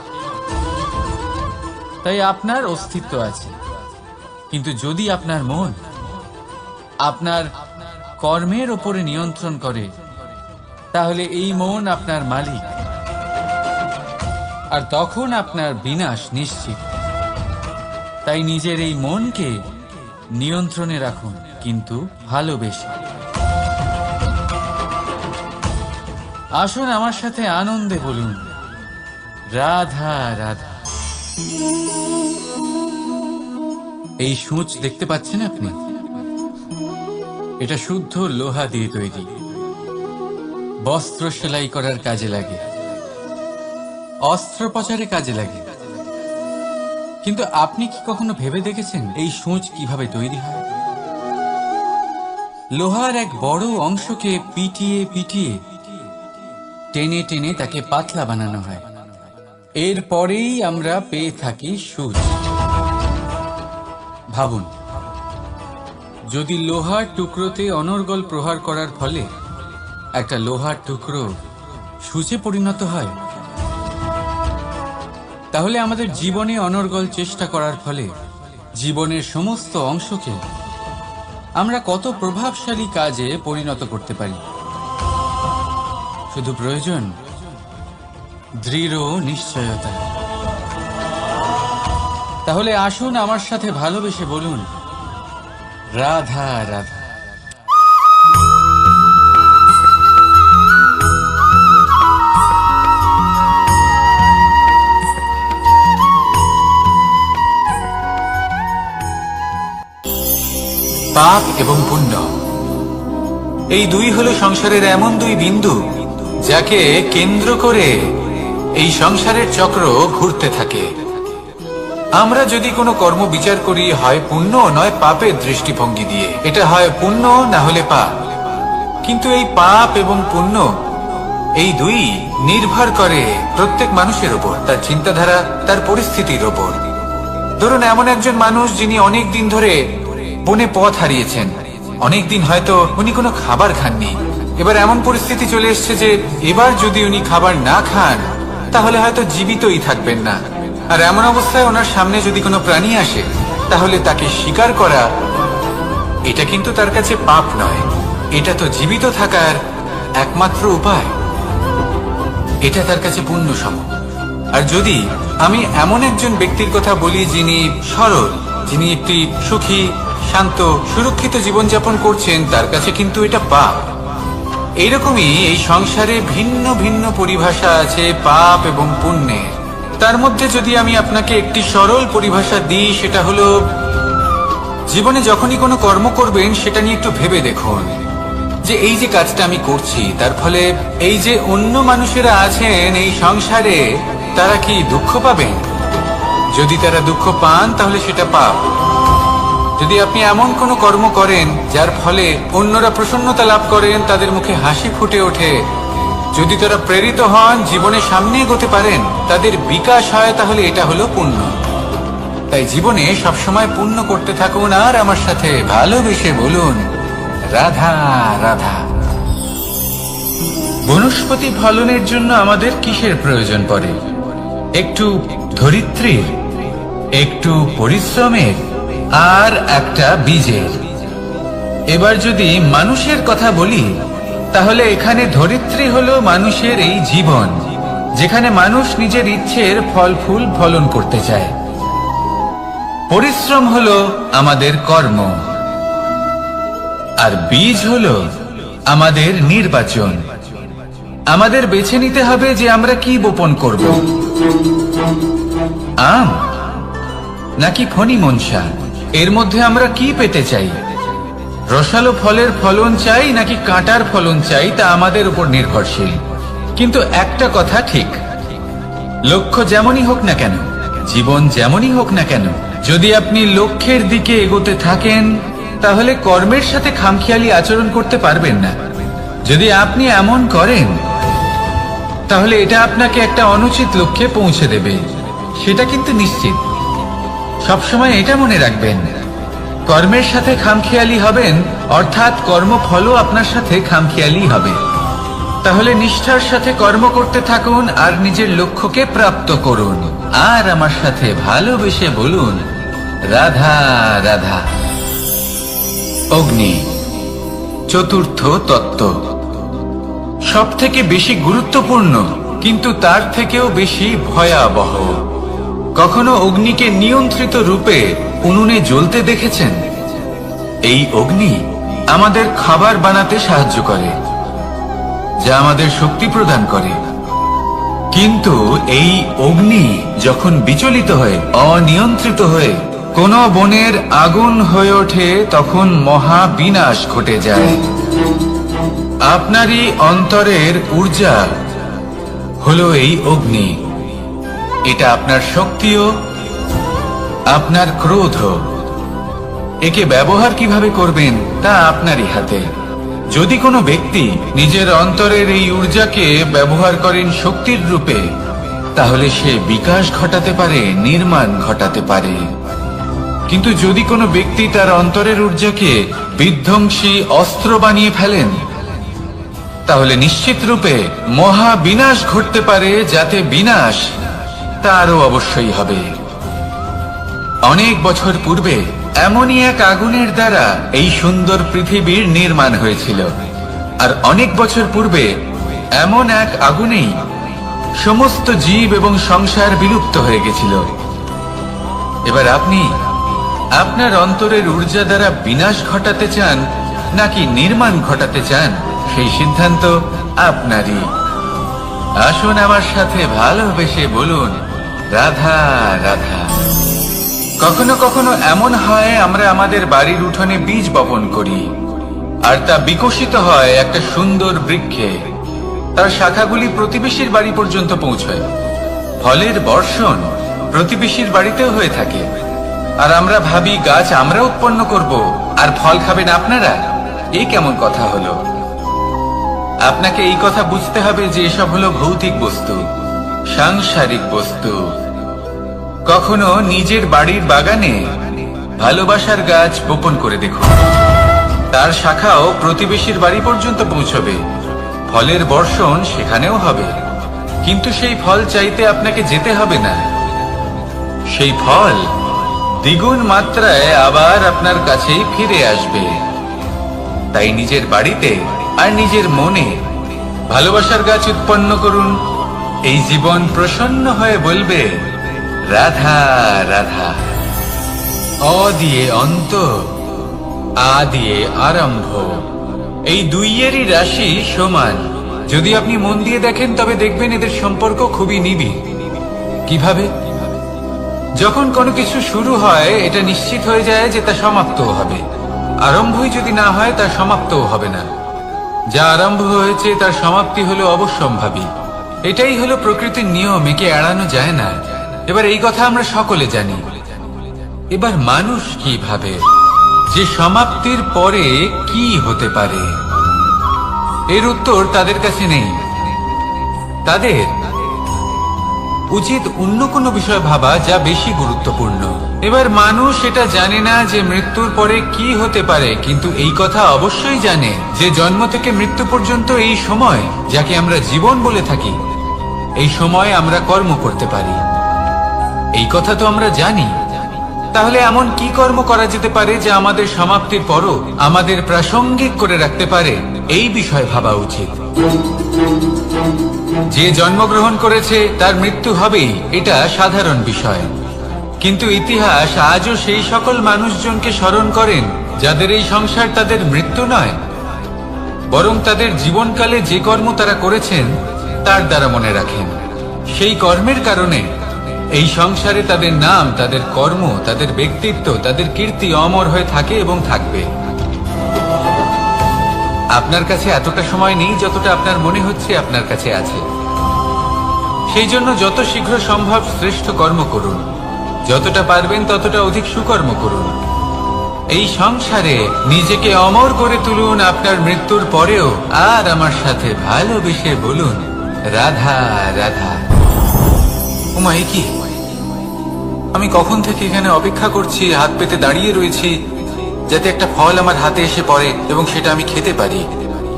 তাই আপনার অস্তিত্ব আছে। কিন্তু যদি আপনার মন আপনার কর্মের ওপরে নিয়ন্ত্রণ করে, তাহলে এই মন আপনার মালিক, আর তখন আপনার বিনাশ নিশ্চিত। তাই নিজের এই মনকে নিয়ন্ত্রণে রাখুন, কিন্তু ভালোবেসে। আসুন আমার সাথে আনন্দে বলুন, রাধা রাধা। এই সূঁচ দেখতে পাচ্ছেন আপনি? এটা শুদ্ধ লোহা দিয়ে তৈরি, বস্ত্র সেলাই করার কাজে লাগে, অস্ত্রোপচারে কাজে লাগে। কিন্তু আপনি কি কখনো ভেবে দেখেছেন এই সূঁচ কিভাবে তৈরি হয়? লোহার এক বড় অংশকে পিটিয়ে পিটিয়ে টেনে টেনে তাকে পাতলা বানানো হয়। এরপরেই আমরা পেয়ে থাকি সূঁচ। ভাবুন, যদি লোহার টুকরোতে অনর্গল প্রহার করার ফলে একটা লোহার টুকরো সূঁচে পরিণত হয়, তাহলে আমাদের জীবনে অনর্গল চেষ্টা করার ফলে জীবনের সমস্ত অংশকে আমরা কত প্রভাবশালী কাজে পরিণত করতে পারি। শুধু প্রয়োজন দৃঢ় নিশ্চয়তা। তাহলে আসুন আমার সাথে ভালোবেসে বলুন, রাধা রাধা। পাপ এবং পুণ্য, এই দুই হলো সংসারের এমন দুই বিন্দু যাকে কেন্দ্র করে এই সংসারের চক্র ঘুরতে থাকে। আমরা যদি কোনো কর্ম বিচার করি, হয় পুণ্য নয় পাপের দৃষ্টিভঙ্গি দিয়ে, এটা হয় পুণ্য না হলে পাপ। কিন্তু এই পাপ এবং পুণ্য এই দুই নির্ভর করে প্রত্যেক মানুষের উপর, তার চিন্তাধারা, তার পরিস্থিতির উপর। ধরুন এমন একজন মানুষ যিনি অনেক দিন ধরে বনে পথ হারিয়েছেন, অনেকদিন হয়তো উনি কোনো খাবার খাননি। এবার এমন পরিস্থিতি চলে এসছে যে এবার যদি উনি খাবার না খান তাহলে হয়তো জীবিতই থাকবেন না। আর এমন অবস্থায় ওনার সামনে যদি কোনো প্রাণী আসে, তাহলে তাকে শিকার করা এটা কিন্তু তার কাছে পাপ নয়, এটা তো জীবিত থাকার একমাত্র উপায়। এটা তার কাছে পুণ্য সম। আর যদি আমি এমন একজন ব্যক্তির কথা বলি যিনি সরল, যিনি একটি সুখী, শান্ত, সুরক্ষিত জীবনযাপন করছেন, তার কাছে কিন্তু এটা পাপ। এইরকমই এই সংসারে ভিন্ন ভিন্ন পরিভাষা আছে পাপ এবং পুণ্যের। তার মধ্যে যদি আমি আপনাকে একটি সরল পরিভাষা দিই, সেটা হলো, জীবনে যখনই কোনো কর্ম করবেন সেটা নিয়ে একটু ভেবে দেখুন যে এই যে কাজটা আমি করছি তার ফলে এই যে অন্য মানুষেরা আছেন এই সংসারে, তারা কি দুঃখ পাবেন? যদি তারা দুঃখ পান তাহলে সেটা পাপ। যদি আপনি এমন কোনো কর্ম করেন যার ফলে অন্যরা প্রসন্নতা লাভ করেন, তাদের মুখে হাসি ফুটে ওঠে, যদি তারা প্রেরিত হন, জীবনে সামনে এগোতে পারেন, তাদের বিকাশ হয়, তাহলে এটা হলো পুণ্য। তাই জীবনে সবসময় পুণ্য করতে থাকুন আর আমার সাথে ভালোবেসে বলুন, রাধা রাধা। বনস্পতি ফলনের জন্য আমাদের কিসের প্রয়োজন পড়ে? একটু ধরিত্রীর, একটু পরিশ্রমের, আর একটা বীজের। এবার যদি মানুষের কথা বলি, তাহলে এখানে ধরিত্রী হলো মানুষের এই জীবন, যেখানে মানুষ নিজের ইচ্ছের ফল ফুল ফলন করতে চায়। পরিশ্রম হলো আমাদের কর্ম, আর বীজ হলো আমাদের নির্বাচন। আমাদের বেছে নিতে হবে যে আমরা কি বপন করব, আম নাকি ফণি মনসা। এর মধ্যে আমরা কি পেতে চাই? রসালো ফলের ফলন চাই নাকি কাঁটার ফলন চাই, তা আমাদের উপর নির্ভরশীল। কিন্তু একটা কথা ঠিক, লক্ষ্য যেমনই হোক না কেন, জীবন যেমনই হোক না কেন, যদি আপনি লক্ষ্যের দিকে এগোতে থাকেন তাহলে কর্মের সাথে খামখেয়ালি আচরণ করতে পারবেন না। যদি আপনি এমন করেন তাহলে এটা আপনাকে একটা অনুচিত লক্ষ্যে পৌঁছে দেবে, সেটা কিন্তু নিশ্চিত। সবসময় এটা মনে রাখবেন, কর্মের সাথে খামখেয়ালি হবেন, অর্থাৎ কর্মফলও আপনার সাথে খামখেয়ালি হবে। তাহলে নিষ্ঠার সাথে কর্ম করতে থাকুন আর নিজের লক্ষ্যকে প্রাপ্ত করুন। আর আমার সাথে ভালোবেসে বলুন, রাধা রাধা। অগ্নি, চতুর্থ তত্ত্ব, সব থেকে বেশি গুরুত্বপূর্ণ কিন্তু তার থেকেও বেশি ভয়াবহ। কখনো অগ্নিকে নিয়ন্ত্রিত রূপে উনুনে জ্বলতে দেখেছেন? এই অগ্নি আমাদের খাবার বানাতে সাহায্য করে। যা আমাদের শক্তি প্রদান করে। কিন্তু এই অগ্নি যখন বিচলিত হয়ে, অনিয়ন্ত্রিত হয়ে কোন বনের আগুন হয়ে ওঠে, তখন মহা বিনাশ ঘটে যায়। আপনারই অন্তরের ঊর্জা হলো এই অগ্নি। এটা আপনার শক্তিও, আপনার ক্রোধ। একে ব্যবহার কিভাবে করবেন তা আপনারই হাতে। যদি কোনো ব্যক্তি নিজের অন্তরের এই ঊর্জাকে ব্যবহার করেন শক্তির রূপে, তাহলে সে বিকাশ ঘটাতে পারে, নির্মাণ ঘটাতে পারে। কিন্তু যদি কোনো ব্যক্তি তার অন্তরের ঊর্জাকে বিধ্বংসী অস্ত্র বানিয়ে ফেলেন, তাহলে নিশ্চিত রূপে মহা বিনাশ ঘটতে পারে, যাতে বিনাশ তারও অবশ্যই হবে। অনেক বছর পূর্বে এমনই এক আগুনের দ্বারা এই সুন্দর পৃথিবীর নির্মাণ হয়েছিল। আর অনেক বছর পূর্বে এমন এক আগুনেই সমস্ত জীব এবং সংসার বিলুপ্ত হয়ে গেছিল। এবার আপনি আপনার অন্তরের ঊর্জা দ্বারা বিনাশ ঘটাতে চান নাকি নির্মাণ ঘটাতে চান, সেই সিদ্ধান্ত আপনারই। আসুন আমার সাথে ভালোবেসে বলুন, রাধা রাধা। কখনো কখনো এমন হয়, আমরা আমাদের বাড়ির উঠোনে বীজ বপন করি, আর তা বিকশিত হয় একটা সুন্দর বৃক্ষে। তার শাখাগুলি প্রতিবেশীর বাড়ি পর্যন্ত পৌঁছয়। ফলের বর্ষণ প্রতিবেশীর বাড়িতেও হয়ে থাকে। আর আমরা ভাবি গাছ আমরা উৎপন্ন করব, আর ফল খাবেন আপনারা। এই কেমন কথা হলো? আপনাকে এই কথা বুঝতে হবে যে এসব হলো ভৌতিক বস্তু, সাংসারিক বস্তু। কখনো নিজের বাড়ির বাগানে ভালোবাসার গাছ বপন করে দেখুন। তার শাখাও প্রতিবেশীর বাড়ি পর্যন্ত পৌঁছবে, ফলের বর্ষণ সেখানেও হবে। কিন্তু সেই ফল চাইতে আপনাকে যেতে হবে না, সেই ফল দ্বিগুণ মাত্রায় আবার আপনার কাছেই ফিরে আসবে। তাই নিজের বাড়িতে আর নিজের মনে ভালোবাসার গাছ উৎপন্ন করুন। এই জীবন প্রসন্ন হয়ে বলবে, রাধা রাধা। অ দিয়ে অন্ত, আ দিয়ে আরম্ভ, এই দুইয়েরই রাশি সমান। যদি আপনি মন দিয়ে দেখেন তবে দেখবেন এদের সম্পর্ক খুবই নিবিড়। কিভাবে? যখন কোনো কিছু শুরু হয়, এটা নিশ্চিত হয়ে যায় যে তা সমাপ্তও হবে। আরম্ভই যদি না হয়, তা সমাপ্তও হবে না। যা আরম্ভ হয়েছে তার সমাপ্তি হলো অবশ্যম্ভাবী। এটাই হলো প্রকৃতির নিয়ম, একে এড়ানো যায় না। এবার এই কথা আমরা সকলে জানি। এবার মানুষ কি ভাবে যে সমাপ্তির পরে কি হতে পারে, এর উত্তর তাদের কাছে নেই। তাদের উচিত অন্য কোনো বিষয় ভাবা যা বেশি গুরুত্বপূর্ণ। এবার মানুষ এটা জানে না যে মৃত্যুর পরে কি হতে পারে, কিন্তু এই কথা অবশ্যই জানে যে জন্ম থেকে মৃত্যু পর্যন্ত এই সময়, যাকে আমরা জীবন বলে থাকি, এই সময় আমরা কর্ম করতে পারি। এই কথা তো আমরা জানি। তাহলে এমন কি কর্ম করা যেতে পারে যা আমাদের সমাপ্তির পরও আমাদের প্রাসঙ্গিক করে রাখতে পারে, এই বিষয় ভাবা উচিত। যে জন্মগ্রহণ করেছে তার মৃত্যু হবেই, এটা সাধারণ বিষয়। কিন্তু ইতিহাস আজও সেই সকল মানুষজনকে স্মরণ করেন যাদের এই সংসার তাদের মৃত্যু নয়, বরং তাদের জীবনকালে যে কর্ম তারা করেছেন তার দ্বারা মনে রাখেন। সেই কর্মের কারণে এই সংসারে তাদের নাম, তাদের কর্ম, তাদের ব্যক্তিত্ব, তাদের কীর্তি অমর হয়ে থাকে এবং থাকবে। আপনার কাছে এতটা সময় নেই যতটা আপনার মনে হচ্ছে আপনার কাছে আছে। সেই জন্য যত শীঘ্র সম্ভব শ্রেষ্ঠ কর্ম করুন, যতটা পারবেন ততটা অধিক সুকর্ম করুন। এই সংসারে নিজেকে অমর করে তুলুন আপনার মৃত্যুর পরেও। আর আমার সাথে ভালোবেসে বলুন, রাধা রাধা। ওমা, এ কি? আমি কখন থেকে এখানে অপেক্ষা করছি, হাত পেতে দাঁড়িয়ে রয়েছি যাতে একটা ফল আমার হাতে এসে পড়ে এবং সেটা আমি খেতে পারি।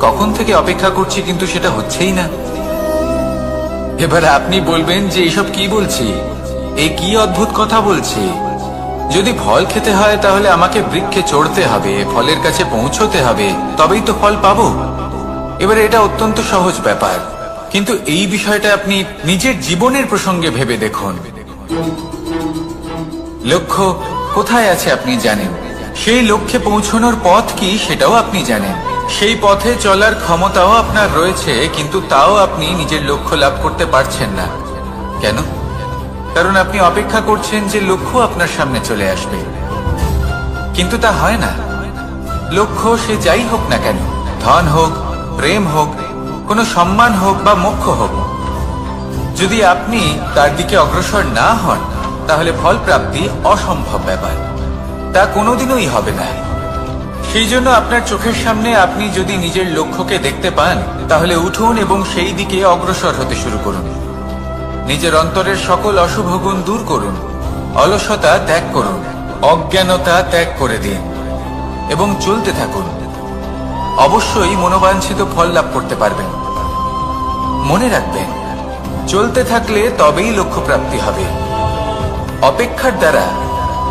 কখন থেকে অপেক্ষা করছি, কিন্তু সেটা হচ্ছেই না। এবার আপনি বলবেন যে এসব কি বলছি, এই কি অদ্ভুত কথা বলছি। যদি ফল খেতে হয় তাহলে আমাকে বৃক্ষে চড়তে হবে, ফলের কাছে পৌঁছতে হবে, তবেই তো ফল পাবো। এবারে এটা অত্যন্ত সহজ ব্যাপার, কিন্তু এই বিষয়টা আপনি নিজের জীবনের প্রসঙ্গে ভেবে দেখুন। লক্ষ্য কোথায় আছে আপনি জানেন, সেই লক্ষ্যে পৌঁছানোর পথ কি সেটাও আপনি জানেন। সেই পথে চলার ক্ষমতাও আপনার রয়েছে, কিন্তু তাও আপনি নিজের লক্ষ্য লাভ করতে পারছেন না। কেন? কারণ আপনি অপেক্ষা করছেন যে লক্ষ্য আপনার সামনে চলে আসবে, কিন্তু তা হয় না। লক্ষ্য সে যাই হোক না কেন, ধন হোক, প্রেম হোক, কোনো সম্মান হোক বা মোক্ষ হোক, যদি আপনি তার দিকে অগ্রসর না হন তাহলে ফল প্রাপ্তি অসম্ভব ব্যাপার, তা কোনোদিনই হবে না। সেই জন্য আপনার চোখের সামনে আপনি যদি নিজের লক্ষ্যকে দেখতে পান তাহলে উঠুন এবং সেই দিকে অগ্রসর হতে শুরু করুন। নিজের অন্তরের সকল অশুভ গুণ দূর করুন, অলসতা ত্যাগ করুন, অজ্ঞানতা ত্যাগ করে দিন এবং চলতে থাকুন। অবশ্যই মনোবাঞ্ছিত ফল লাভ করতে পারবেন। মনে রাখবেন, চলতে থাকলে তবেই লক্ষ্য প্রাপ্তি হবে। অপেক্ষার দ্বারা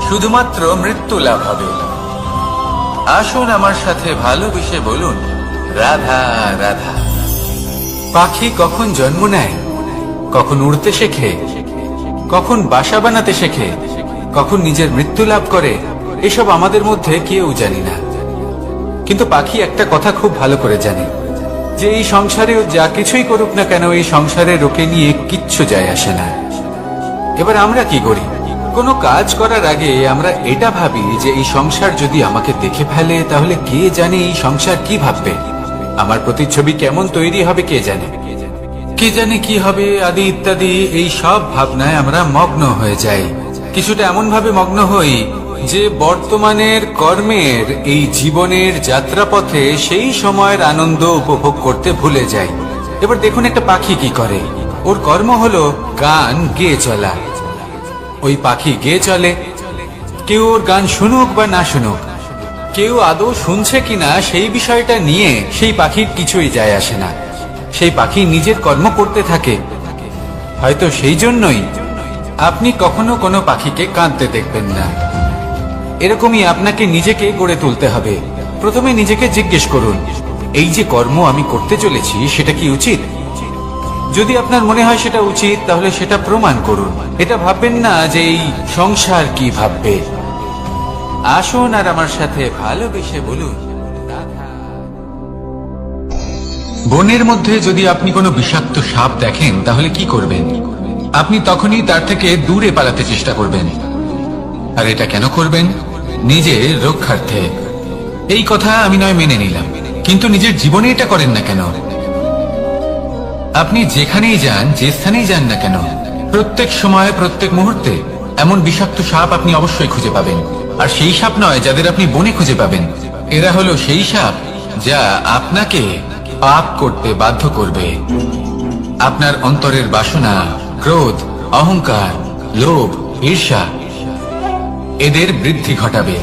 শুধুমাত্র মৃত্যু লাভ হবে। আসুন আমার সাথে ভালোবেসে বলুন, রাধা রাধা। পাখি কখন জন্ম নেয়, কখন উড়তে শেখে, কখন বাসা বানাতে শেখে, কখন নিজের মৃত্যু লাভ করে, এসব আমাদের মধ্যে কেউ জানি না। কিন্তু পাখি একটা কথা খুব ভালো করে জানে, যে এই সংসারেও যা কিছুই করুক না কেন, এই সংসারের ওকে নিয়ে কিচ্ছু যায় আসে না। এবার আমরা কি করি? কোনো কাজ করার আগে আমরা এটা ভাবি যে এই সংসার যদি আমাকে দেখে ফেলে তাহলে কে জানে এই সংসার কি ভাববে, আমার প্রতিচ্ছবি কেমন তৈরি হবে কে জানে, কে জানে কি হবে আদি ইত্যাদি। এই সব ভাবনায় আমরা মগ্ন হয়ে যাই। কিছুটা এমন ভাবে মগ্ন হই যে বর্তমানের কর্মের এই জীবনের যাত্রাপথে সেই সময়ের আনন্দ উপভোগ করতে ভুলে যাই। এবার দেখুন একটা পাখি কি করে, ওর কর্ম হলো গান গেয়ে চলা। ওই পাখি গেয়ে চলে, কেউ ওর গান শুনুক বা না শুনুক, কেউ আদৌ শুনছে কিনা সেই বিষয়টা নিয়ে সেই পাখির কিছুই যায় আসে না। সেই পাখি নিজের কর্ম করতে থাকে। হয়তো সেই জন্যই আপনি কখনো কোনো পাখিকে কাঁদতে দেখবেন না। এরকমই আপনাকে নিজেকে গড়ে তুলতে হবে। প্রথমে নিজেকে জিজ্ঞেস করুন, এই যে কর্ম আমি করতে চলেছি সেটা কি উচিত? যদি আপনার মনে হয় সেটা উচিত তাহলে সেটা প্রমাণ করুন। এটা ভাববেন না যে এই সংসার কি ভাববে। আসুন আর আমার সাথে ভালোবেসে বলুন, রাধা। বনের মধ্যে যদি আপনি কোনো বিষাক্ত সাপ দেখেন তাহলে কি করবেন? আপনি তখনই তার থেকে দূরে পালাতে চেষ্টা করবেন। আর এটা কেন করবেন? নিজের রক্ষার্থে। এই কথা আমি নয় মেনে নিলাম, কিন্তু নিজের জীবনে এটা করেন না কেন? আপনি যেখানেই যান, যে স্থানেই যান না কেন, প্রত্যেক সময় প্রত্যেক মুহূর্তে এমন বিষাক্ত সাপ আপনি অবশ্যই খুঁজে পাবেন। আর সেই সাপ নয় যাদের আপনি বনে খুঁজে পাবেন, এরা হলো সেই সাপ যা আপনাকে পাপ করতে বাধ্য করবে। আপনার অন্তরের বাসনা, ক্রোধ, অহংকার, লোভ, ঈর্ষা এদের বৃদ্ধি ঘটাবে।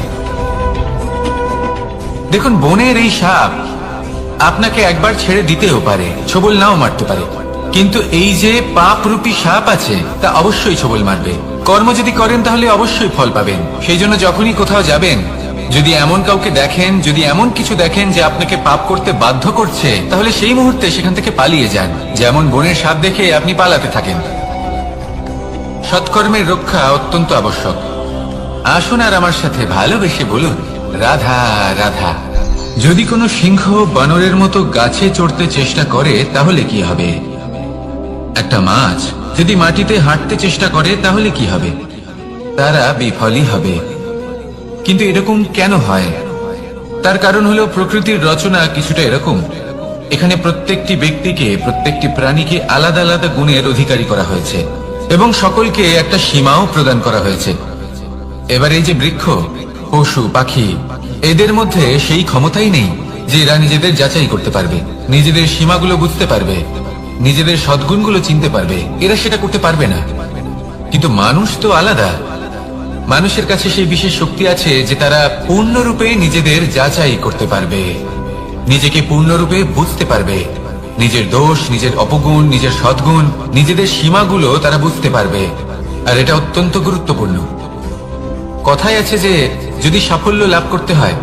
দেখুন, বনের এই সাপ আপনাকে একবার ছেড়ে দিতেও পারে, ছোবল নাও মারতে পারে, কিন্তু এই যে পাপরূপী সাপ আছে তা অবশ্যই ছোবল মারবে। কর্ম যদি করেন তাহলে অবশ্যই ফল পাবেন। সেই জন্য যখনই কোথাও যাবেন, যদি এমন কাউকে দেখেন, যদি এমন কিছু দেখেন যে আপনাকে পাপ করতে বাধ্য করছে, তাহলে সেই মুহূর্তে সেখান থেকে পালিয়ে যান। যেমন বনের সাপ দেখে আপনি পালাতে থাকেন। সৎকর্মের রক্ষা অত্যন্ত আবশ্যক। আসুন আর আমার সাথে ভালোবেসে বলুন, রাধা রাধা। যদি কোনো সিংহ বানরের মতো গাছে চড়তে চেষ্টা করে তাহলে কি হবে? একটা মাছ যদি মাটিতে হাঁটতে চেষ্টা করে তাহলে কি হবে? তারা বিফলই হবে। কিন্তু এরকম কেন হয়? তার কারণ হলো প্রকৃতির রচনা কিছুটা এরকম। এখানে প্রত্যেকটি ব্যক্তিকে, প্রত্যেকটি প্রাণীকে আলাদা আলাদা গুণের অধিকারী করা হয়েছে এবং সকলকে একটা সীমাও প্রদান করা হয়েছে। এবার এই যে বৃক্ষ, পশু, পাখি, এদের মধ্যে সেই ক্ষমতাই নেই যে এরা নিজেদের যাচাই করতে পারবে, নিজেদের সীমাগুলো বুঝতে পারবে, নিজেদের সদ্গুণগুলো চিনতে পারবে। এরা সেটা করতে পারবে না। কিন্তু মানুষ তো আলাদা। মানুষের কাছে সেই বিশেষ শক্তি আছে যে তারা পূর্ণরূপে নিজেদের যাচাই করতে পারবে, নিজেকে পূর্ণরূপে বুঝতে পারবে, নিজের দোষ, নিজের অপগুণ, নিজের সদ্গুণ, নিজেদের সীমাগুলো তারা বুঝতে পারবে। আর এটা অত্যন্ত গুরুত্বপূর্ণ। কথায় আছে যে যদি সাফল্য লাভ করতে হয়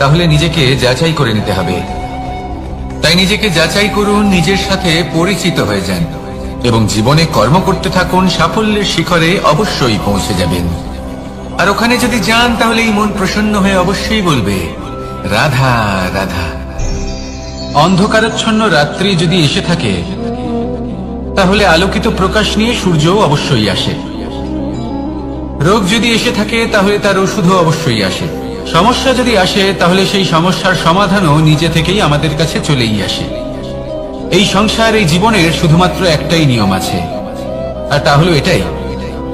তাহলে নিজেকে যাচাই করে নিতে হবে। তাই নিজেকে যাচাই করুন, নিজের সাথে পরিচিত হয়ে যান এবং জীবনে কর্ম করতে থাকুন। সাফল্যের শিখরে অবশ্যই পৌঁছে যাবেন। আর ওখানে যদি যান তাহলে এই মন প্রসন্ন হয়ে অবশ্যই বলবে, রাধা রাধা। অন্ধকারাচ্ছন্ন রাত্রি যদি এসে থাকে, তাহলে আলোকিত প্রকাশ নিয়ে সূর্যও অবশ্যই আসে। রোগ যদি এসে থাকে, তাহলে তার ওষুধও অবশ্যই আসে। সমস্যা যদি আসে, তাহলে সেই সমস্যার সমাধানও নিজে থেকেই আমাদের কাছে চলেই আসে। এই সংসার, এই জীবনের শুধুমাত্র একটাই নিয়ম আছে, আর তা হলো এটাই,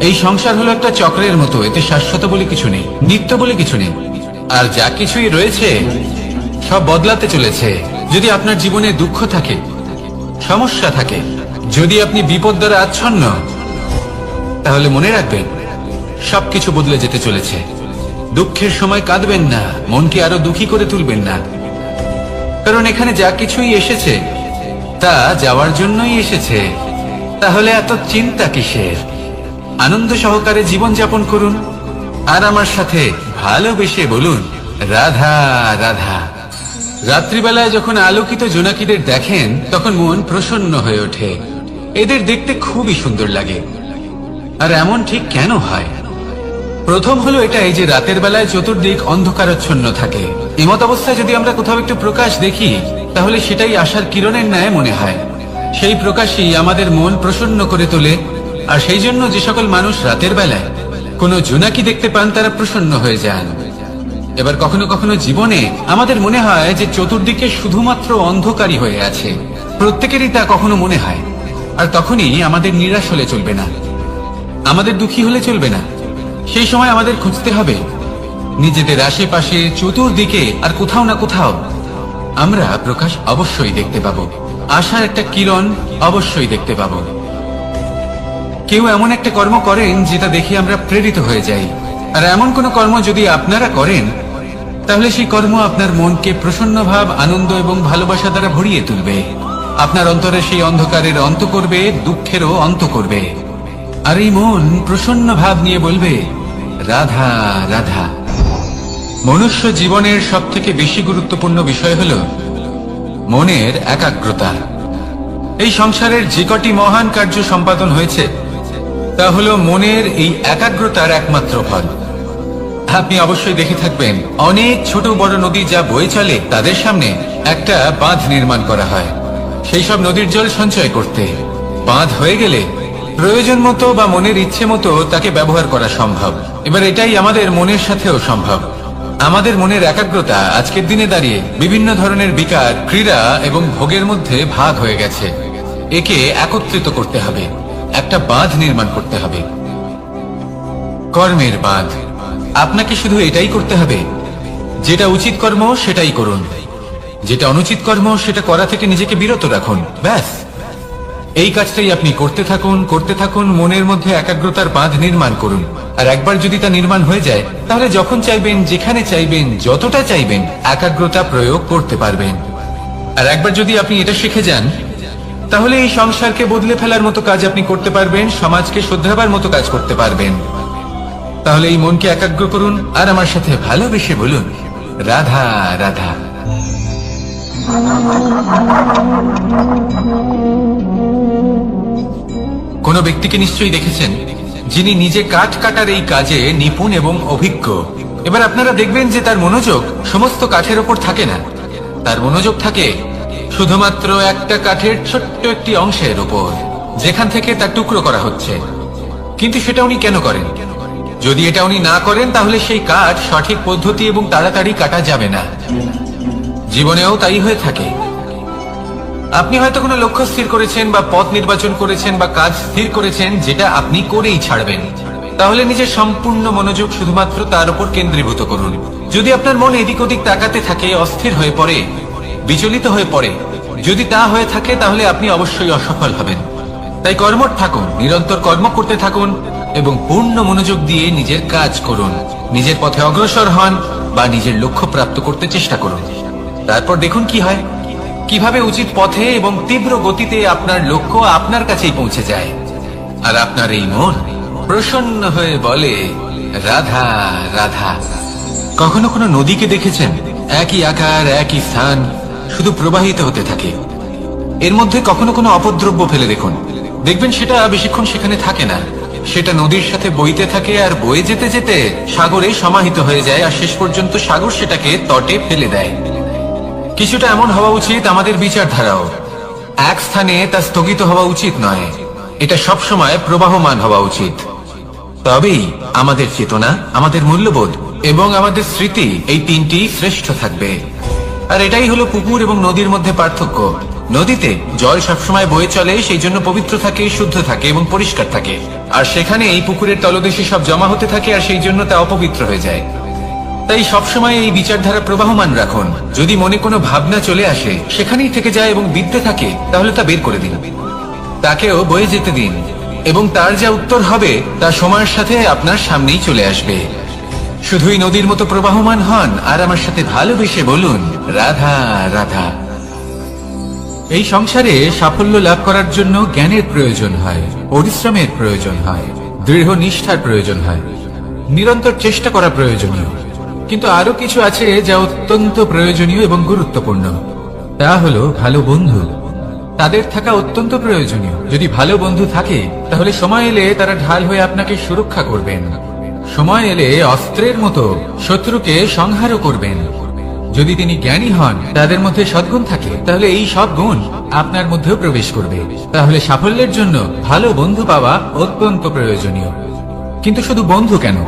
এই সংসার হলো একটা চক্রের মতো। এতে শাশ্বত বলে কিছু নেই, নিত্য বলে কিছু নেই। আর যা কিছুই রয়েছে সব বদলাতে চলেছে। যদি আপনার জীবনে দুঃখ থাকে, সমস্যা থাকে, যদি আপনি বিপদ দ্বারা আচ্ছন্ন, তাহলে মনে রাখবেন সবকিছু বদলে যেতে চলেছে। দুঃখের সময় কাঁদবেন না, মনকে আরো দুঃখী করে তুলবেন না, কারণ এখানে যা কিছুই এসেছে তা যাওয়ার জন্যই এসেছে। তাহলে এত চিন্তা কিসের? আনন্দ সহকারে জীবন যাপন করুন, আর আমার সাথে ভালোবেসে বলুন রাধা রাধা। রাত্রিবেলায় যখন আলোকিত জোনাকিদের দেখেন, তখন মন প্রসন্ন হয়ে ওঠে। এদের দেখতে খুবই সুন্দর লাগে। আর এমন ঠিক কেন হয়? প্রথম হলো এটাই যে রাতের বেলায় চতুর্দিক অন্ধকারাচ্ছন্ন থাকে। এমত অবস্থায় যদি আমরা কোথাও একটু প্রকাশ দেখি, তাহলে সেটাই আশার কিরণের ন্যায় মনে হয়। সেই প্রকাশই আমাদের মন প্রসন্ন করে তোলে। আর সেই জন্য যে সকল মানুষ রাতের বেলায় কোনো জোনাকি দেখতে পান, তারা প্রসন্ন হয়ে যান। এবার কখনো কখনো জীবনে আমাদের মনে হয় যে চতুর্দিকে শুধুমাত্র অন্ধকারই হয়ে আছে। প্রত্যেকেরই তা কখনো মনে হয়। আর তখনই আমাদের নিরাশ হলে চলবে না, আমাদের দুঃখী হলে চলবে না। সেই সময় আমাদের খুঁজতে হবে নিজেদের আশেপাশে, চতুর্দিকে, আর কোথাও না কোথাও আমরা প্রকাশ অবশ্যই দেখতে পাবো। আশার একটা কিরণ অবশ্যই দেখতে পাবো। কেউ এমন একটা কর্ম করেন যেটা দেখে আমরা প্রেরিত হয়ে যাই। আর এমন কোন কর্ম যদি আপনারা করেন, তাহলে সেই কর্ম আপনার মনকে প্রসন্ন ভাব, আনন্দ এবং ভালোবাসা দ্বারা ভরিয়ে তুলবে। আপনার অন্তরে সেই অন্ধকারের অন্ত করবে, দুঃখেরও অন্ত করবে। আর এই মন প্রসন্ন ভাব নিয়ে বলবে রাধা রাধা। মনুষ্য জীবনের সব থেকে বেশি গুরুত্বপূর্ণ বিষয় হল মনের একাগ্রতা। এই সংসারের যে কটি মহান কার্য সম্পাদন হয়েছে, তা হলো মনের এই একাগ্রতার একমাত্র ফল। আপনি অবশ্যই দেখে থাকবেন, অনেক ছোট বড় নদী যা বয়ে চলে, তাদের সামনে একটা বাঁধ নির্মাণ করা হয় সেই সব নদীর জল সঞ্চয় করতে। বাঁধ হয়ে গেলে প্রয়োজন মতো বা মনের ইচ্ছে মতো তাকে ব্যবহার করা সম্ভব। এবার এটাই আমাদের মনের সাথেও সম্ভব। আমাদের মনের একাগ্রতা আজকের দিনে দাঁড়িয়ে বিভিন্ন ধরনের বিকার, ক্রীড়া এবং ভোগের মধ্যে ভাগ হয়ে গেছে। একে একত্রিত করতে হবে, একটা বাঁধ নির্মাণ করতে হবে, কর্মের বাঁধ। আপনাকে শুধু এটাই করতে হবে, যেটা উচিত কর্ম সেটাই করুন, যেটা অনুচিত কর্ম সেটা করা থেকে নিজেকে বিরত রাখুন। ব্যাস, এই কাজটাই আপনি করতে থাকুন, করতে থাকুন। মনের মধ্যে একাগ্রতার বাঁধ নির্মাণ করুন। আর একবার যদি তা নির্মাণ হয়ে যায়, তাহলে যখন চাইবেন, যেখানে চাইবেন, যতটা চাইবেন, একাগ্রতা প্রয়োগ করতে পারবেন। আর একবার যদি আপনি এটা শিখে যান, তাহলে এই সংসারকে বদলে ফেলার মতো কাজ আপনি করতে পারবেন, সমাজকে শুধরাবার মতো কাজ করতে পারবেন। তাহলে এই মনকে একাগ্র করুন, আর আমার সাথে ভালোবেসে বলুন রাধা রাধা। কোন ব্যক্তিকে নিশ্চয়ই দেখেছেন যিনি নিজে কাঠ কাটার এই কাজে নিপুণ এবং অভিজ্ঞ। এবার আপনারা দেখবেন যে তার মনোযোগ সমস্ত কাঠের ওপর থাকে না, তার মনোযোগ থাকে শুধুমাত্র একটা কাঠের ছোট্ট একটি অংশের উপর, যেখান থেকে তার টুকরো করা হচ্ছে। কিন্তু সেটা উনি কেন করেন? যদি এটা উনি না করেন, তাহলে সেই কাঠ সঠিক পদ্ধতি এবং তাড়াতাড়ি কাটা যাবে না। জীবনেও তাই হয়ে থাকে। আপনি হয়তো কোনো লক্ষ্য স্থির করেছেন, বা পথ নির্বাচন করেছেন, বা কাজ স্থির করেছেন, যেটা আপনি করেই ছাড়বেন। তাহলে নিজের সম্পূর্ণ মনোযোগ শুধুমাত্র তার উপর কেন্দ্রীভূত করুন। যদি আপনার মন এদিক ওদিক তাকাতে থাকে, অস্থির হয়ে পড়ে, বিচলিত হয়ে পড়ে, যদি তা হয়ে থাকে, তাহলে আপনি অবশ্যই অসফল হবেন। তাই কর্মঠ থাকুন, নিরন্তর কর্ম করতে থাকুন এবং পূর্ণ মনোযোগ দিয়ে নিজের কাজ করুন। নিজের পথে অগ্রসর হন বা নিজের লক্ষ্য প্রাপ্ত করতে চেষ্টা করুন। তারপর দেখুন কি হয়, কিভাবে উচিত পথে এবং তীব্র গতিতে আপনার লক্ষ্য আপনার কাছেই পৌঁছে যায়। আর আপনার এই মন প্রসন্ন হয়ে বলে রাধা রাধা। কখনো কোনো নদীকে দেখেছেন? একই আকার, একই স্থান, শুধু প্রবাহিত হতে থাকে। এর মধ্যে কখনো কোনো অপদ্রব্য ফেলে দেখুন, দেখবেন সেটা বেশিক্ষণ সেখানে থাকে না। সেটা নদীর সাথে বইতে থাকে, আর বয়ে যেতে যেতে সাগরে সমাহিত হয়ে যায়, আর শেষ পর্যন্ত সাগর সেটাকে তটে ফেলে দেয়। কিছুটা এমন হওয়া উচিত আমাদের বিচারধারাও। এক স্থানে তা স্থগিত হওয়া উচিত নয়, এটা সবসময় প্রবাহমান হওয়া উচিত। তবেই আমাদের চেতনা, আমাদের মূল্যবোধ এবং আমাদের স্মৃতি এই তিনটি শ্রেষ্ঠ থাকবে। আর এটাই হলো পুকুর এবং নদীর মধ্যে পার্থক্য। নদীতে জল সবসময় বয়ে চলে, সেই জন্য পবিত্র থাকে, শুদ্ধ থাকে এবং পরিষ্কার থাকে। আর সেখানে এই পুকুরের তলদেশে সব জমা হতে থাকে, আর সেই জন্য তা অপবিত্র হয়ে যায়। তাই সবসময় এই বিচারধারা প্রবাহমান রাখুন। যদি মনে কোনো ভাবনা চলে আসে, সেখানেই থেকে যায় এবং বিদ্যে থাকে, তাহলে তা বের করে দিন, তাকেও বয়ে যেতে দিন, এবং তার যা উত্তর হবে তা সময়ের সাথে আপনার সামনেই চলে আসবে। শুধুই নদীর মতো প্রবাহমান হন আর আমার সাথে ভালোবেসে বলুন, রাধা রাধা। এই সংসারে সাফল্য লাভ করার জন্য জ্ঞানের প্রয়োজন হয়, পরিশ্রমের প্রয়োজন হয়, দৃঢ় নিষ্ঠার প্রয়োজন হয়, নিরন্তর চেষ্টা করা প্রয়োজনীয়। কিন্তু আরো কিছু আছে যা অত্যন্ত প্রয়োজনীয় এবং গুরুত্বপূর্ণ। তা হলো ভালো বন্ধু। তাদের থাকা অত্যন্ত প্রয়োজনীয়। যদি ভালো বন্ধু থাকে, তাহলে সময় এলে তারা ঢাল হয়ে আপনাকে সুরক্ষা করবেন। সময় এলে অস্ত্রের মতো শত্রুকে সংহারও করবেন। যদি তিনি জ্ঞানী হন, তাদের মধ্যে সদ্গুণ থাকে, তাহলে এই সব গুণ আপনার মধ্যেও প্রবেশ করবে। তাহলে সাফল্যের জন্য ভালো বন্ধু পাওয়া অত্যন্ত প্রয়োজনীয়। কিন্তু শুধু বন্ধু কেন,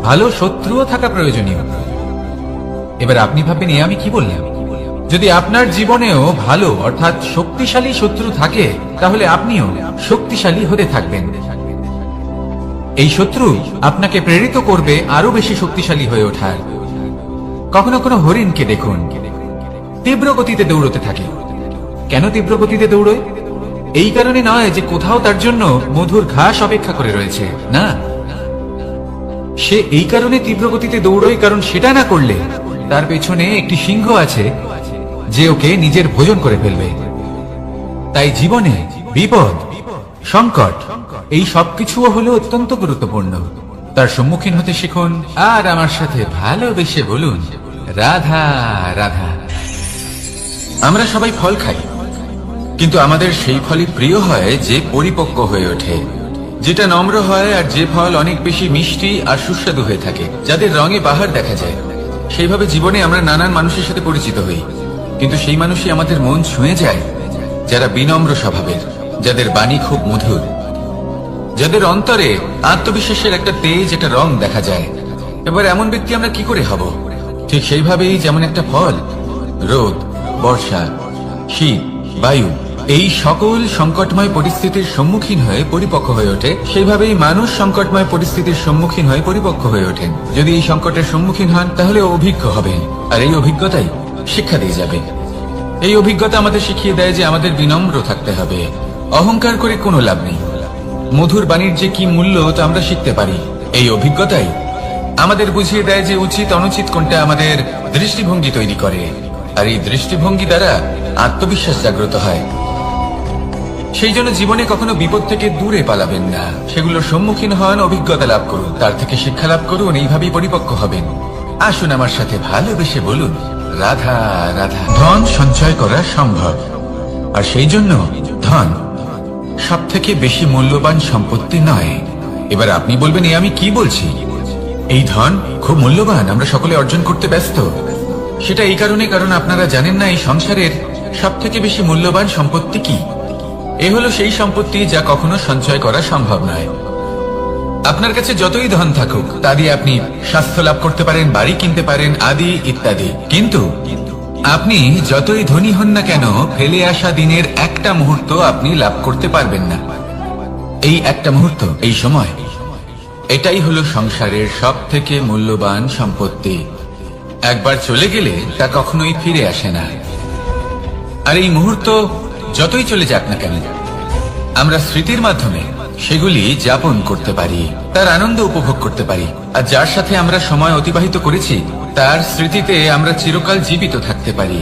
ভালো শত্রুও থাকা প্রয়োজনীয়। এবার আপনি ভাববেন, আমি কি বললাম? যদি আপনার জীবনেও ভালো অর্থাৎ শক্তিশালী শত্রু থাকে, তাহলে আপনিও শক্তিশালী হতে থাকবেন। এই শত্রু আপনাকে প্রেরিত করবে আরো বেশি শক্তিশালী হয়ে ওঠার। কখনো কোনো হরিণকে দেখুন, তীব্র গতিতে দৌড়তে থাকে। কেন তীব্র গতিতে দৌড়য়? এই কারণে নয় যে কোথাও তার জন্য মধুর ঘাস অপেক্ষা করে রয়েছে, না। সে এই কারণে তীব্র গতিতে দৌড়য় কারণ সেটা না করলে তার পেছনে একটি সিংহ আছে যে ওকে নিজের ভোজন করে ফেলবে। তাই জীবনে বিপদ, সংকট, এই সবকিছুও হলো অত্যন্ত গুরুত্বপূর্ণ। তার সম্মুখীন হতে শিখুন আর আমার সাথে ভালোবেসে বলুন, রাধা রাধা। আমরা সবাই ফল খাই, কিন্তু আমাদের সেই ফলই প্রিয় হয় যে পরিপক্ক হয়ে ওঠে, যেটা নম্র হয়, আর যে ফল অনেক বেশি মিষ্টি আর সুস্বাদু হয়ে থাকে, যাদের রঙে বাহার দেখা যায়। সেইভাবে জীবনে আমরা নানান মানুষের সাথে পরিচিত হই, কিন্তু সেই মানুষই আমাদের মন ছুঁয়ে যায় যারা বিনম্র স্বভাবের, যাদের বাণী খুব মধুর, যাদের অন্তরে আত্মবিশ্বাসের একটা তেজ, একটা রং দেখা যায়। এবার এমন ব্যক্তি আমরা কি করে হব? ঠিক সেইভাবেই যেমন একটা ফল রোদ, বর্ষা, শীত, বায়ু, এই সকল সংকটময় পরিস্থিতির সম্মুখীন হয়ে পরিপক্ক হয়ে ওঠে, সেইভাবেই মানুষ সংকটময় পরিস্থিতির সম্মুখীন হয়ে পরিপক্ক হয়ে ওঠেন। যদি এই সংকটের সম্মুখীন হন, তাহলে অভিজ্ঞ হবেন, আর এই অভিজ্ঞতাই শিক্ষা দিয়ে যাবে। এই অভিজ্ঞতা আমাদের শিখিয়ে দেয় যে আমাদের বিনম্র থাকতে হবে। অহংকার করে কোনো লাভ নেই। মধুর বাণীর যে কি মূল্য তা আমরা শিখতে পারি। এই অভিজ্ঞতাই আমাদের বুঝিয়ে দেয় যে উচিত অনুচিত কোনটা, আমাদের দৃষ্টিভঙ্গি তৈরি করে, আর এই দৃষ্টিভঙ্গি দ্বারা আত্মবিশ্বাস জাগ্রত হয়। সেই জন্য জীবনে কখনো বিপদ থেকে দূরে পালাবেন না, সেগুলোর সম্মুখীন হন, অভিজ্ঞতা লাভ করুন, তার থেকে শিক্ষা লাভ করুন, এইভাবেই পরিপক্ক হবেন। আসুন আমার সাথে ভালোবেসে বলুন, রাধা রাধা। ধন সঞ্চয় করা সম্ভব, আর সেই জন্য ধন সব থেকে বেশি মূল্যবান সম্পত্তি নয়। এবার আপনি বলবেন, আমি কি বলছি? এই ধন খুব মূল্যবান, আমরা সকলে অর্জন করতে ব্যস্ত। সেটা এই কারণে, কারণ আপনারা জানেন না এই সংসারের সব থেকে বেশি মূল্যবান সম্পত্তি কি। এ হলো সেই সম্পত্তি যা কখনো সঞ্চয় করা সম্ভব নয়। আপনার কাছে যতই ধন থাকুক, তা দিয়ে আপনি স্বাস্থ্য লাভ করতে পারেন, বাড়ি কিনতে পারেন, আদি ইত্যাদি। কিন্তু আপনি যতই ধনী হন না কেন, ফেলে আসা দিনের একটা মুহূর্ত আপনি লাভ করতে পারবেন না। এই একটা মুহূর্ত, এই সময়, এটাই হলো সংসারের সব থেকে মূল্যবান সম্পত্তি। একবার চলে গেলে তা কখনোই ফিরে আসে না। আর এই মুহূর্ত যতই চলে যাক না কেন, আমরা স্মৃতির মাধ্যমে সেগুলি যাপন করতে পারি, তার আনন্দ উপভোগ করতে পারি। আর যার সাথে আমরা সময় অতিবাহিত করেছি, তার স্মৃতিতে আমরা চিরকাল জীবিত থাকতে পারি।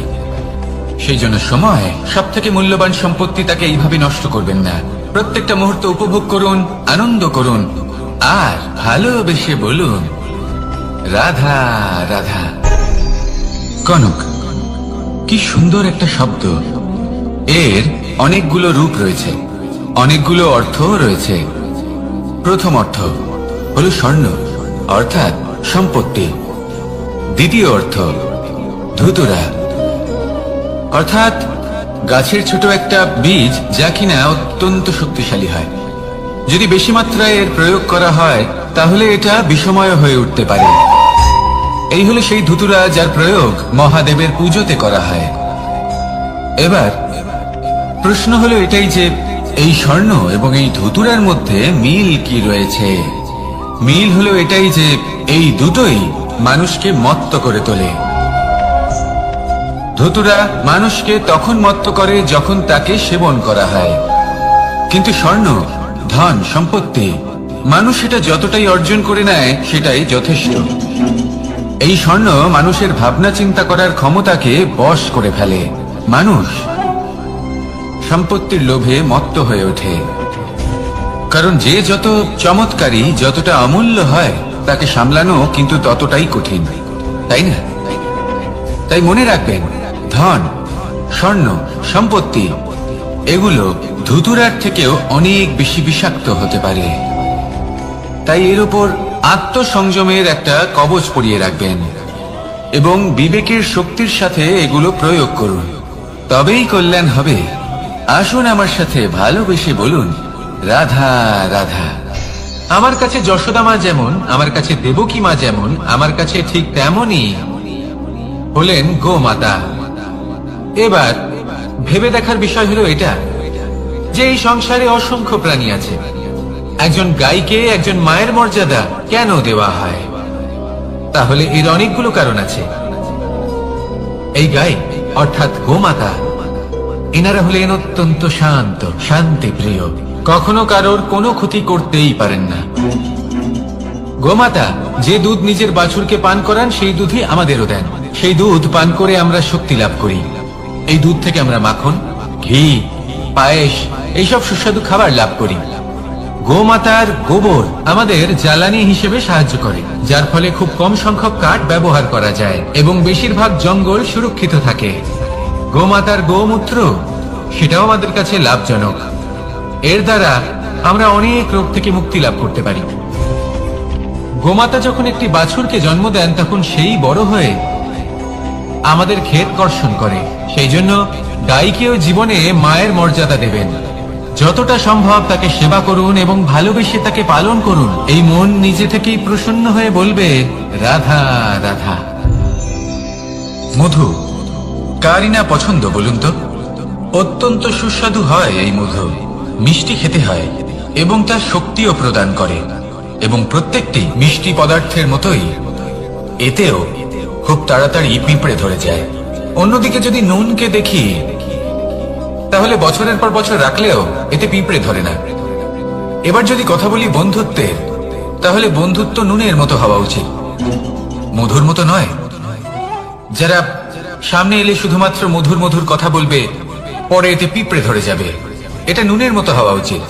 সেই জন্য সময় সব থেকে মূল্যবান সম্পত্তি, তাকে এইভাবে নষ্ট করবেন না। প্রত্যেকটা মুহূর্ত উপভোগ করুন, আনন্দ করুন, আর ভালোবেসে বলুন, রাধা রাধা। কনক, কি সুন্দর একটা শব্দ। এর অনেকগুলো রূপ রয়েছে, অনেকগুলো অর্থ রয়েছে। প্রথম অর্থ হলো স্বর্ণ, অর্থাৎ সম্পত্তি। দ্বিতীয় অর্থ ধুতুরা, অর্থাৎ গাছের ছোট একটা বীজ যা কিনা অত্যন্ত শক্তিশালী হয়। যদি বেশি মাত্রায় এর প্রয়োগ করা হয় তাহলে এটা বিষময় হয়ে উঠতে পারে। এই হলো সেই ধুতুরা যার প্রয়োগ মহাদেবের পুজোতে করা হয়। এবার প্রশ্ন হলো এটাই যে এই স্বর্ণ এবং এই ধুতুরার মধ্যে মিল কি রয়েছে। মিল হলো এটাই যে এই দুটোই মানুষকে মত্ত করে তোলে। ধুতুরা মানুষকে তখন মত্ত করে যখন তাকে সেবন করা হয়, কিন্তু স্বর্ণ, ধন, সম্পত্তি মানুষ সেটা যতটাই অর্জন করে নেয় সেটাই যথেষ্ট। এই স্বর্ণ মানুষের ভাবনা চিন্তা করার ক্ষমতাকে বশ করে ফেলে। মানুষ সম্পত্তির লোভে মত্ত হয়ে ওঠে, কারণ যে যত চমৎকারী, যতটা অমূল্য হয় তাকে সামলানো কিন্তু ততটাই কঠিন, তাই না? তাই মনে রাখবেন, ধন, স্বর্ণ, সম্পত্তি এগুলো ধুতুরার থেকেও অনেক বেশি বিষাক্ত হতে পারে। তাই এর উপর আত্মসংযমের একটা কবচ পরিয়ে রাখবেন এবং বিবেকের শক্তির সাথে এগুলো প্রয়োগ করুন, তবেই কল্যাণ হবে। আসুন আমার সাথে ভালোবেসে বলুন, রাধা রাধা। আমার কাছে যশোদা মা যেমন, আমার কাছে দেবকী মা যেমন, আমার কাছে ঠিক তেমনই হলেন গোমাতা। এবার ভেবে দেখার বিষয় হলো এটা যে এই সংসারে অসংখ্য প্রাণী আছে। একজন গাইকে একজন মায়ের মর্যাদা কেন দেওয়া হয়? তাহলে এর অনেকগুলো কারণ আছে। এই গাই অর্থাৎ গোমাতা, এনারা হলেন অত্যন্ত শান্ত, শান্তি প্রিয়, কখনো কারোর কোনো ক্ষতি করতেই পারেন না। গোমাতা যে দুধ নিজের বাছুরকে পান করান সেই দুধই আমাদেরও দেন। সেই দুধ পান করে আমরা শক্তি লাভ করি। এই দুধ থেকে আমরা মাখন, ঘি, পায়েস এইসব সুস্বাদু খাবার লাভ করি। গোমাতার গোবর আমাদের জ্বালানি হিসেবে সাহায্য করে, যার ফলে খুব কম সংখ্যক কাঠ ব্যবহার করা যায় এবং বেশিরভাগ জঙ্গল সুরক্ষিত থাকে। গোমাতার গোমূত্র সেটাও আমাদের কাছে লাভজনক। এর দ্বারা আমরা অনেক রোগ থেকে মুক্তি লাভ করতে পারি। গোমাতা যখন একটি বাছুরকে জন্ম দেন তখন সেই বড় হয়ে আমাদের ক্ষেত কর্ষণ করে। সেই জন্য গাইকেও জীবনে মায়ের মর্যাদা দেবেন। যতটা সম্ভব তাকে সেবা করুন এবং ভালোবেসে তাকে পালন করুন। এই মন নিজে থেকেই প্রসন্ন হয়ে বলবে, রাধা রাধা। মধু কারই না পছন্দ বলুন তো? অত্যন্ত সুস্বাদু হয় এই মধু, মিষ্টি খেতে হয় এবং তা শক্তিও প্রদান করে। এবং প্রত্যেকটি মিষ্টি পদার্থের মতোই এতেও খুব তাড়াতাড়ি পিঁপড়ে ধরে যায়। অন্যদিকে যদি নুনকে দেখি তাহলে বছরের পর বছর রাখলেও এতে পিঁপড়ে ধরে না। এবার যদি কথা বলি বন্ধুত্বের, তাহলে বন্ধুত্ব নুনের মতো হওয়া উচিত, মধুর মতো নয়। যারা সামনে এলে শুধুমাত্র মধুর মধুর কথা বলবে, পরে এতে পিঁপড়ে ধরে যাবে, এটা নুনের মতো হওয়া উচিত।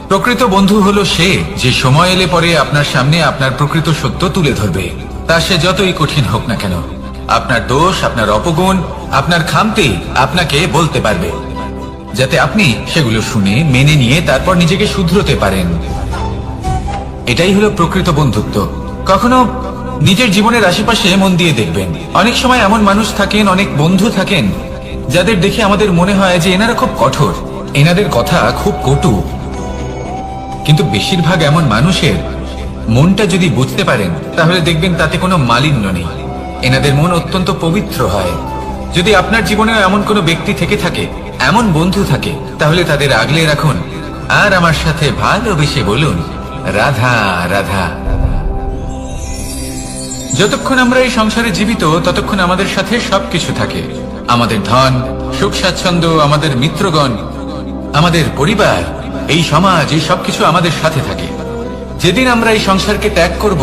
প্রকৃত বন্ধু হলো সে যে সময় এলে পরে আপনার সামনে আপনার প্রকৃত সত্য তুলে ধরবে, তা সে যতই কঠিন হোক না কেন। আপনার দোষ, আপনার অপগুণ, আপনার খামতি আপনাকে বলতে পারবে, যাতে আপনি সেগুলো শুনে মেনে নিয়ে তারপর নিজেকে শুধরোতে পারেন। এটাই হলো প্রকৃত বন্ধুত্ব। কখনো নিজের জীবনের আশেপাশে মন দিয়ে দেখবেন, অনেক সময় এমন মানুষ থাকেন, অনেক বন্ধু থাকেন যাদের দেখে আমাদের মনে হয় যে এনারা খুব কঠোর, এনাদের কথা খুব কটু। কিন্তু বেশিরভাগ এমন মানুষের মনটা যদি বুঝতে পারেন তাহলে দেখবেন তাতে কোনো মালিন্য নেই। এনাদের মন অত্যন্ত পবিত্র হয়। যদি আপনার জীবনেও এমন কোনো ব্যক্তি থেকে থাকে, এমন বন্ধু থাকে, তাহলে তাদের আগলে রাখুন আর আমার সাথে ভালোবেসে বলুন, রাধা রাধা। যতক্ষণ আমরা এই সংসারে জীবিত ততক্ষণ আমাদের সাথে সবকিছু থাকে। আমাদের ধন, সুখ স্বাচ্ছন্দ্য, আমাদের মিত্রগণ, আমাদের পরিবার, এই সমাজ, এই সবকিছু আমাদের সাথে থাকে। যেদিন আমরা এই সংসারকে ত্যাগ করব,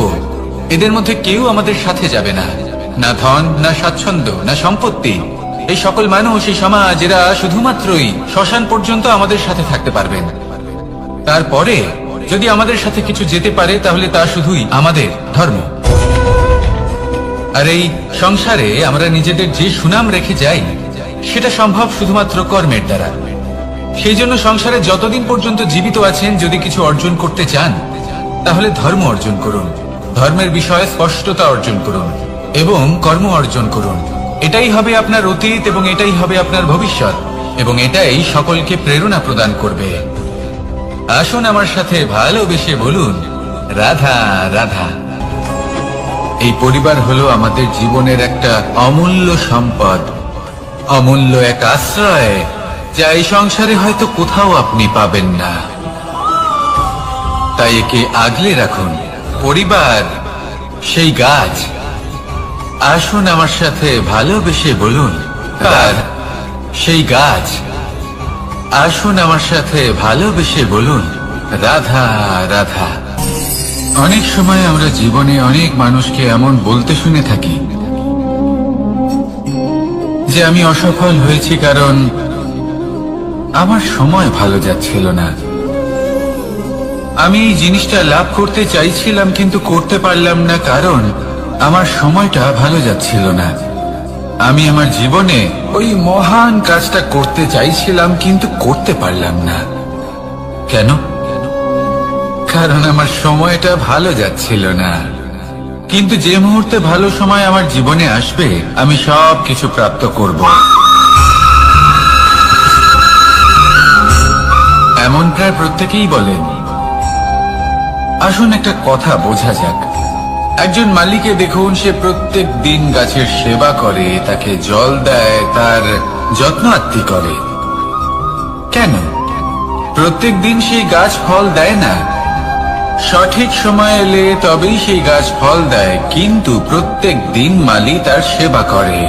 এদের মধ্যে কেউ আমাদের সাথে যাবে না। না ধন, না স্বাচ্ছন্দ্য, না সম্পত্তি। এই সকল মানুষ, এই সমাজ, এরা শুধুমাত্রই শ্মশান পর্যন্ত আমাদের সাথে থাকতে পারবেন। তারপরে যদি আমাদের সাথে কিছু যেতে পারে তাহলে তা শুধুই আমাদের ধর্ম। আর এই সংসারে আমরা নিজেদের যে সুনাম রেখে যাই সেটা সম্ভব শুধুমাত্র কর্মের দ্বারা। সেই জন্য সংসারে যতদিন পর্যন্ত জীবিত আছেন, যদি কিছু অর্জন করতে চান তাহলে ধর্ম অর্জন করুন, ধর্মের বিষয়ে স্পষ্টতা অর্জন করুন এবং কর্ম অর্জন করুন। এটাই হবে আপনার অতীত এবং এটাই হবে আপনার ভবিষ্যৎ, এবং এটাই সকলকে প্রেরণা প্রদান করবে। আসুন আমার সাথে ভালোবেসে বলুন, রাধা রাধা। এই পরিবার হলো আমাদের জীবনের একটা অমূল্য সম্পদ, অমূল্য এক আশ্রয়, যা এই সংসারে হয়তো কোথাও আপনি পাবেন না। তাই একে আগলে রাখুন। পরিবার সেই গাছ। আসুন আমার সাথে ভালোবেসে বলুন, আর সেই গাছ। আসুন আমার সাথে ভালোবেসে বলুন, রাধা রাধা। অনেক সময় আমরা জীবনে অনেক মানুষকে এমন বলতে শুনে থাকি যে আমি অসফল হয়েছি কারণ আমার সময় ভালো যাচ্ছিল না। আমি এই জিনিসটা লাভ করতে চাইছিলাম কিন্তু করতে পারলাম না কারণ আমার সময়টা ভালো যাচ্ছিল না। আমি আমার জীবনে ওই মহান কাজটা করতে চাইছিলাম কিন্তু করতে পারলাম না। কেন? কারণ আমার সময়টা ভালো যাচ্ছিল না। কিন্তু যে মুহূর্তে ভালো সময় আমার জীবনে আসবে, আমি সব কিছু প্রাপ্ত করব। এমন প্রায় প্রত্যেকেই বলেন। আসুন একটা কথা বোঝা যাক। একজন মালিকে দেখুন, সে প্রত্যেক দিন গাছের সেবা করে, তাকে জল দেয়, তার যত্ন আত্তি করে। কেন? প্রত্যেক দিন সেই গাছ ফল দেয় না। সঠিক সময় এলে তবেই সেই গাছ ফল দেয়, কিন্তু প্রত্যেক দিন মালি তার সেবা করে,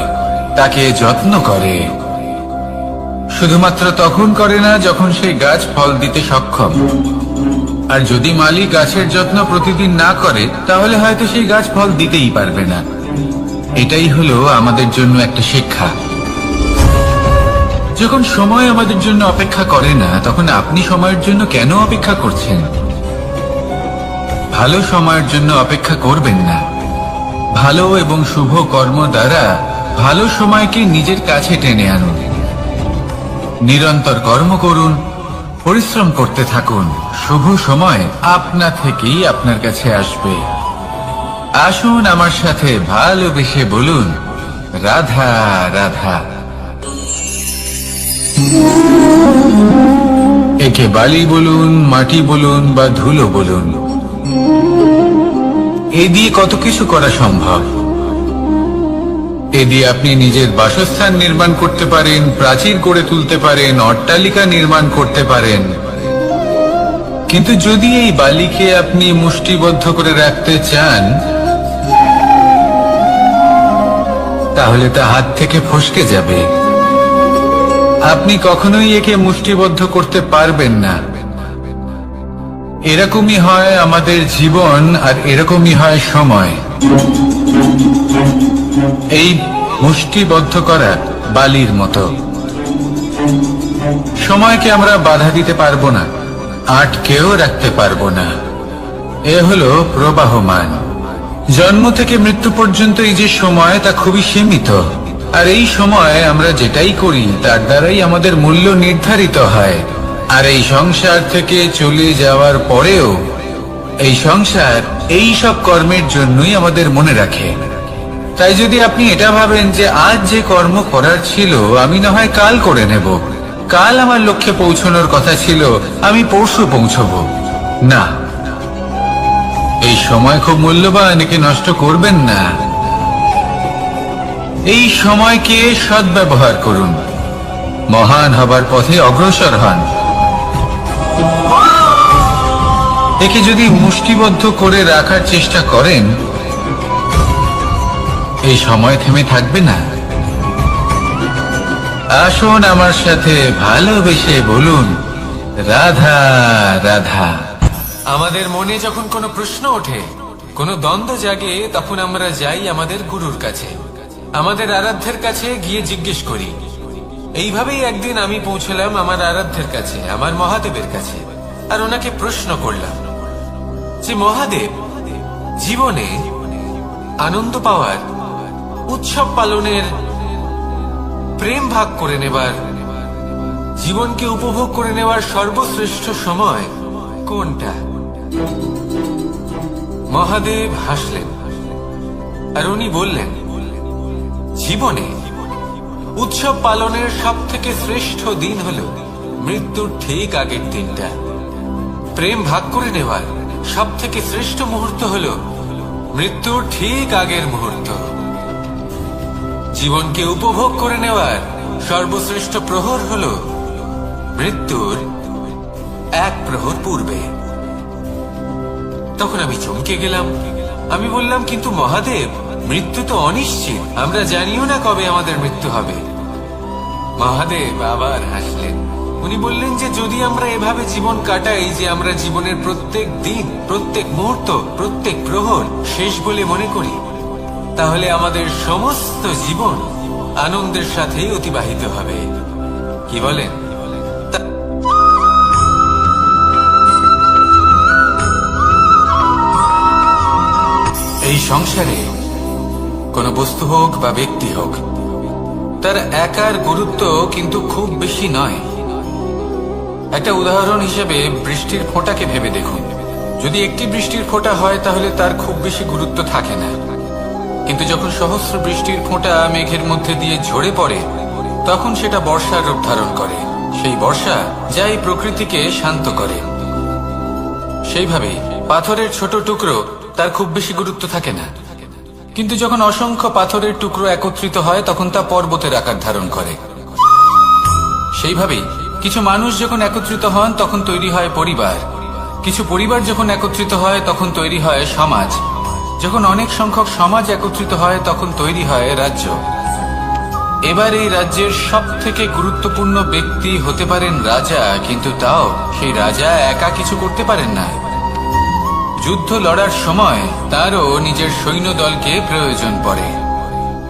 তাকে যত্ন করে। শুধুমাত্র তখন করে না যখন সেই গাছ ফল দিতে সক্ষম। আর যদি মালি গাছের যত্ন প্রতিদিন না করে, তাহলে হয়তো সেই গাছ ফল দিতেই পারবে না। এটাই হলো আমাদের জন্য একটা শিক্ষা। যখন সময় আমাদের জন্য অপেক্ষা করে না, তখন আপনি সময়ের জন্য কেন অপেক্ষা করছেন? ভালো সময়ের জন্য অপেক্ষা করবেন না। ভালো এবং শুভ কর্ম দ্বারা ভালো সময়কে নিজের কাছে টেনে আনুন। নিরন্তর কর্ম করুন, পরিশ্রম করতে থাকুন। শুভ সময় আপনা থেকেই আপনার কাছে আসবে। আসুন আমার সাথে ভালোবেসে বলুন, রাধা রাধা। একে বালি বলুন, মাটি বলুন বা ধুলো বলুন, এ দিয়ে কত কিছু করা সম্ভব। এ দিয়ে আপনি নিজের বাসস্থান নির্মাণ করতে পারেন, প্রাচীর গড়ে তুলতে পারেন, অট্টালিকা নির্মাণ করতে পারেন। কিন্তু যদি এই বালিকে আপনি মুষ্টিবদ্ধ করে রাখতে চান, তাহলে তা হাত থেকে ফসকে যাবে। আপনি কখনোই একে মুষ্টিবদ্ধ করতে পারবেন না। এরকমই হয় আমাদের জীবন, আর এরকমই হয় সময়। এই মুষ্টিবদ্ধ করা বালির মতো। সময়কে আমরা বাধা দিতে পারবো না, আটকেও রাখতে পারবো না। এ হলো প্রবাহমান। জন্ম থেকে মৃত্যু পর্যন্ত এই যে সময়, তা খুবই সীমিত। আর এই সময় আমরা যেটাই করি তার দ্বারাই আমাদের মূল্য নির্ধারিত হয়। আর এই সংসার থেকে চলে যাওয়ার পরেও এই সংসার এই সব কর্মের জন্যই আমাদের মনে রাখে। তাই যদি আপনি এটা ভাবেন যে আজ যে কর্ম করার ছিল আমি না হয় কাল করে নেব, কাল আমার লক্ষ্যে পৌঁছানোর কথা ছিল আমি পরশু পৌঁছবো, না। এই সময় খুব মূল্যবান, একে নষ্ট করবেন না। এই সময়কে সদ্ব্যবহার করুন, মহান হবার পথে অগ্রসর হন। একে যদি মুষ্টিবদ্ধ করে রাখার চেষ্টা করেন, এই সময় থেমে থাকবে না। আসুন আমার সাথে ভালোবেসে বলুন, রাধা রাধা। আমাদের মনে যখন কোনো প্রশ্ন ওঠে, কোনো দ্বন্দ্ব জাগে, তখন আমরা যাই আমাদের গুরুর কাছে, আমাদের আরাধ্যের কাছে গিয়ে জিজ্ঞেস করি। এইভাবেই একদিন আমি পৌঁছলাম আমার আরাধ্যের কাছে, আমার মহাদেবের কাছে, আর ওনাকে প্রশ্ন করলাম যে মহাদেব, জীবনে আনন্দ পাওয়ার, উৎসব পালনের, প্রেম ভাগ করে নেবার, জীবনকে উপভোগ করে নেওয়ার সর্বশ্রেষ্ঠ সময় কোনটা? মহাদেব হাসলেন আর উনি বললেন, জীবনে উৎসব পালনের সব থেকে শ্রেষ্ঠ দিন হলো মৃত্যুর ঠিক আগের দিনটা। প্রেম ভাগ করে নেওয়ার সব থেকে শ্রেষ্ঠ মুহূর্ত হলো মৃত্যুর ঠিক আগের মুহূর্ত। জীবনকে উপভোগ করে নেওয়ার সর্বশ্রেষ্ঠ প্রহর হলো মৃত্যুর এক প্রহর পূর্বে। তখন আমি চমকে গেলাম। আমি বললাম, কিন্তু মহাদেব, মৃত্যু তো অনিশ্চিত, আমরা জানিও না কবে আমাদের মৃত্যু হবে। মহাদেব আবার হাসলেন। উনি বললেন যে যদি আমরা এভাবে জীবন কাটাই যে আমরা জীবনের প্রত্যেক দিন, প্রত্যেক মুহূর্ত, প্রত্যেক প্রহর শেষ বলে মনে করি, তাহলে আমাদের সমস্ত জীবন আনন্দের সাথেই অতিবাহিত হবে। কি বলেন? এই সংসারে কোনো বস্তু হোক বা ব্যক্তি হোক, তার একার গুরুত্ব কিন্তু খুব বেশি নয়। একটা উদাহরণ হিসেবে বৃষ্টির ফোঁটাকে ভেবে দেখুন। যদি একটি বৃষ্টির ফোঁটা হয় তাহলে তার খুব বেশি গুরুত্ব থাকে না, কিন্তু যখন সহস্র বৃষ্টির ফোঁটা মেঘের মধ্যে দিয়ে ঝরে পড়ে, তখন সেটা বর্ষার রূপ ধারণ করে। সেই বর্ষা যা এই প্রকৃতিকে শান্ত করে। সেইভাবেই পাথরের ছোট টুকরো, তার খুব বেশি গুরুত্ব থাকে না, কিন্তু যখন অসংখ্য পাথরের টুকরো একত্রিত হয় তখন তা পর্বতের আকার ধারণ করে। সেইভাবেই কিছু মানুষ যখন একত্রিত হন তখন তৈরি হয় পরিবার, কিছু পরিবার যখন একত্রিত হয় তখন তৈরি হয় সমাজ, যখন অনেক সংখ্যক সমাজ একত্রিত হয় তখন তৈরি হয় রাজ্য। এবার এই রাজ্যের সব থেকে গুরুত্বপূর্ণ ব্যক্তি হতে পারেন রাজা, কিন্তু তাও সেই রাজা একা কিছু করতে পারেন না। যুদ্ধ লড়ার সময় তারও নিজের সৈন্যদলকে প্রয়োজন পড়ে।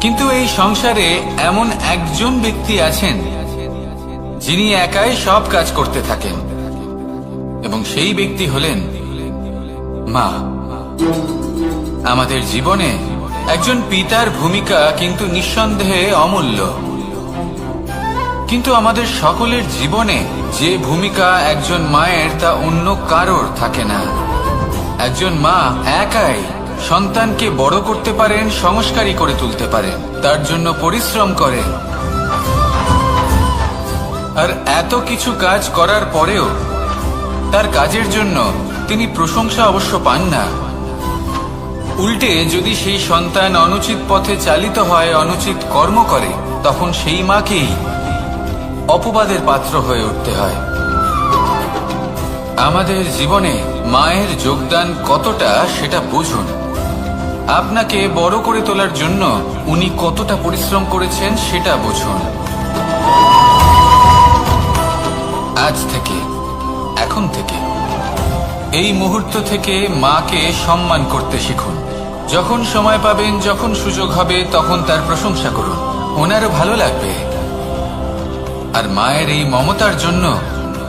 কিন্তু এই সংসারে এমন একজন ব্যক্তি আছেন যিনি একাই সব কাজ করতে থাকেন, এবং সেই ব্যক্তি হলেন মা। আমাদের জীবনে একজন পিতার ভূমিকা কিন্তু নিঃসন্দেহে অমূল্য, কিন্তু আমাদের সকলের জীবনে যে ভূমিকা একজন মায়ের তা অন্য কারোর থাকে না। একজন মা একাই সন্তানকে বড় করতে পারেন, সংস্কারী করে তুলতে পারেন, তার জন্য পরিশ্রম করেন। আর এত কিছু কাজ করার পরেও তার কাজের জন্য তিনি প্রশংসা অবশ্য পান না। উল্টে যদি সেই সন্তান অনুচিত পথে চালিত হয়, অনুচিত কর্ম করে, তখন সেই মাকেই অপবাদের পাত্র হয়ে উঠতে হয়। আমাদের জীবনে মায়ের যোগদান কতটা সেটা বুঝুন। আপনাকে বড় করে তোলার জন্য উনি কতটা পরিশ্রম করেছেন সেটা বুঝুন। আজ থেকে, এখন থেকে, এই মুহূর্ত থেকে মাকে সম্মান করতে শিখুন। যখন সময় পাবেন, যখন সুযোগ হবে, তখন তার প্রশংসা করুন, ওনারও ভালো লাগবে। আর মায়ের এই মমতার জন্য,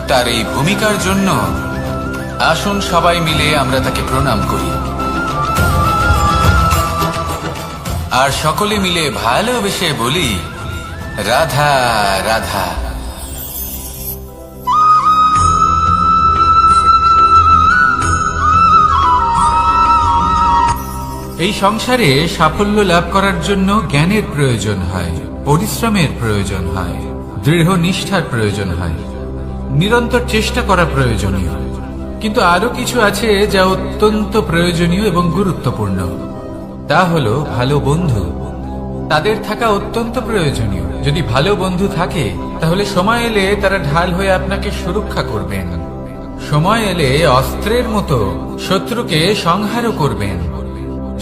তার এই ভূমিকার জন্য আসুন সবাই মিলে আমরা তাকে প্রণাম করি, আর সকলে মিলে ভালোবেসে বলি, রাধা রাধা। এই সংসারে সাফল্য লাভ করার জন্য জ্ঞানের প্রয়োজন হয়, পরিশ্রমের প্রয়োজন হয়, দৃঢ় নিষ্ঠার প্রয়োজন হয়, নিরন্তর চেষ্টা করা প্রয়োজনীয়। কিন্তু আরো কিছু আছে যা অত্যন্ত প্রয়োজনীয় এবং গুরুত্বপূর্ণ। তা হলো ভালো বন্ধু। তাদের থাকা অত্যন্ত প্রয়োজনীয়। যদি ভালো বন্ধু থাকে তাহলে সময় এলে তারা ঢাল হয়ে আপনাকে সুরক্ষা করবেন। সময় এলে অস্ত্রের মতো শত্রুকে সংহারও করবেন।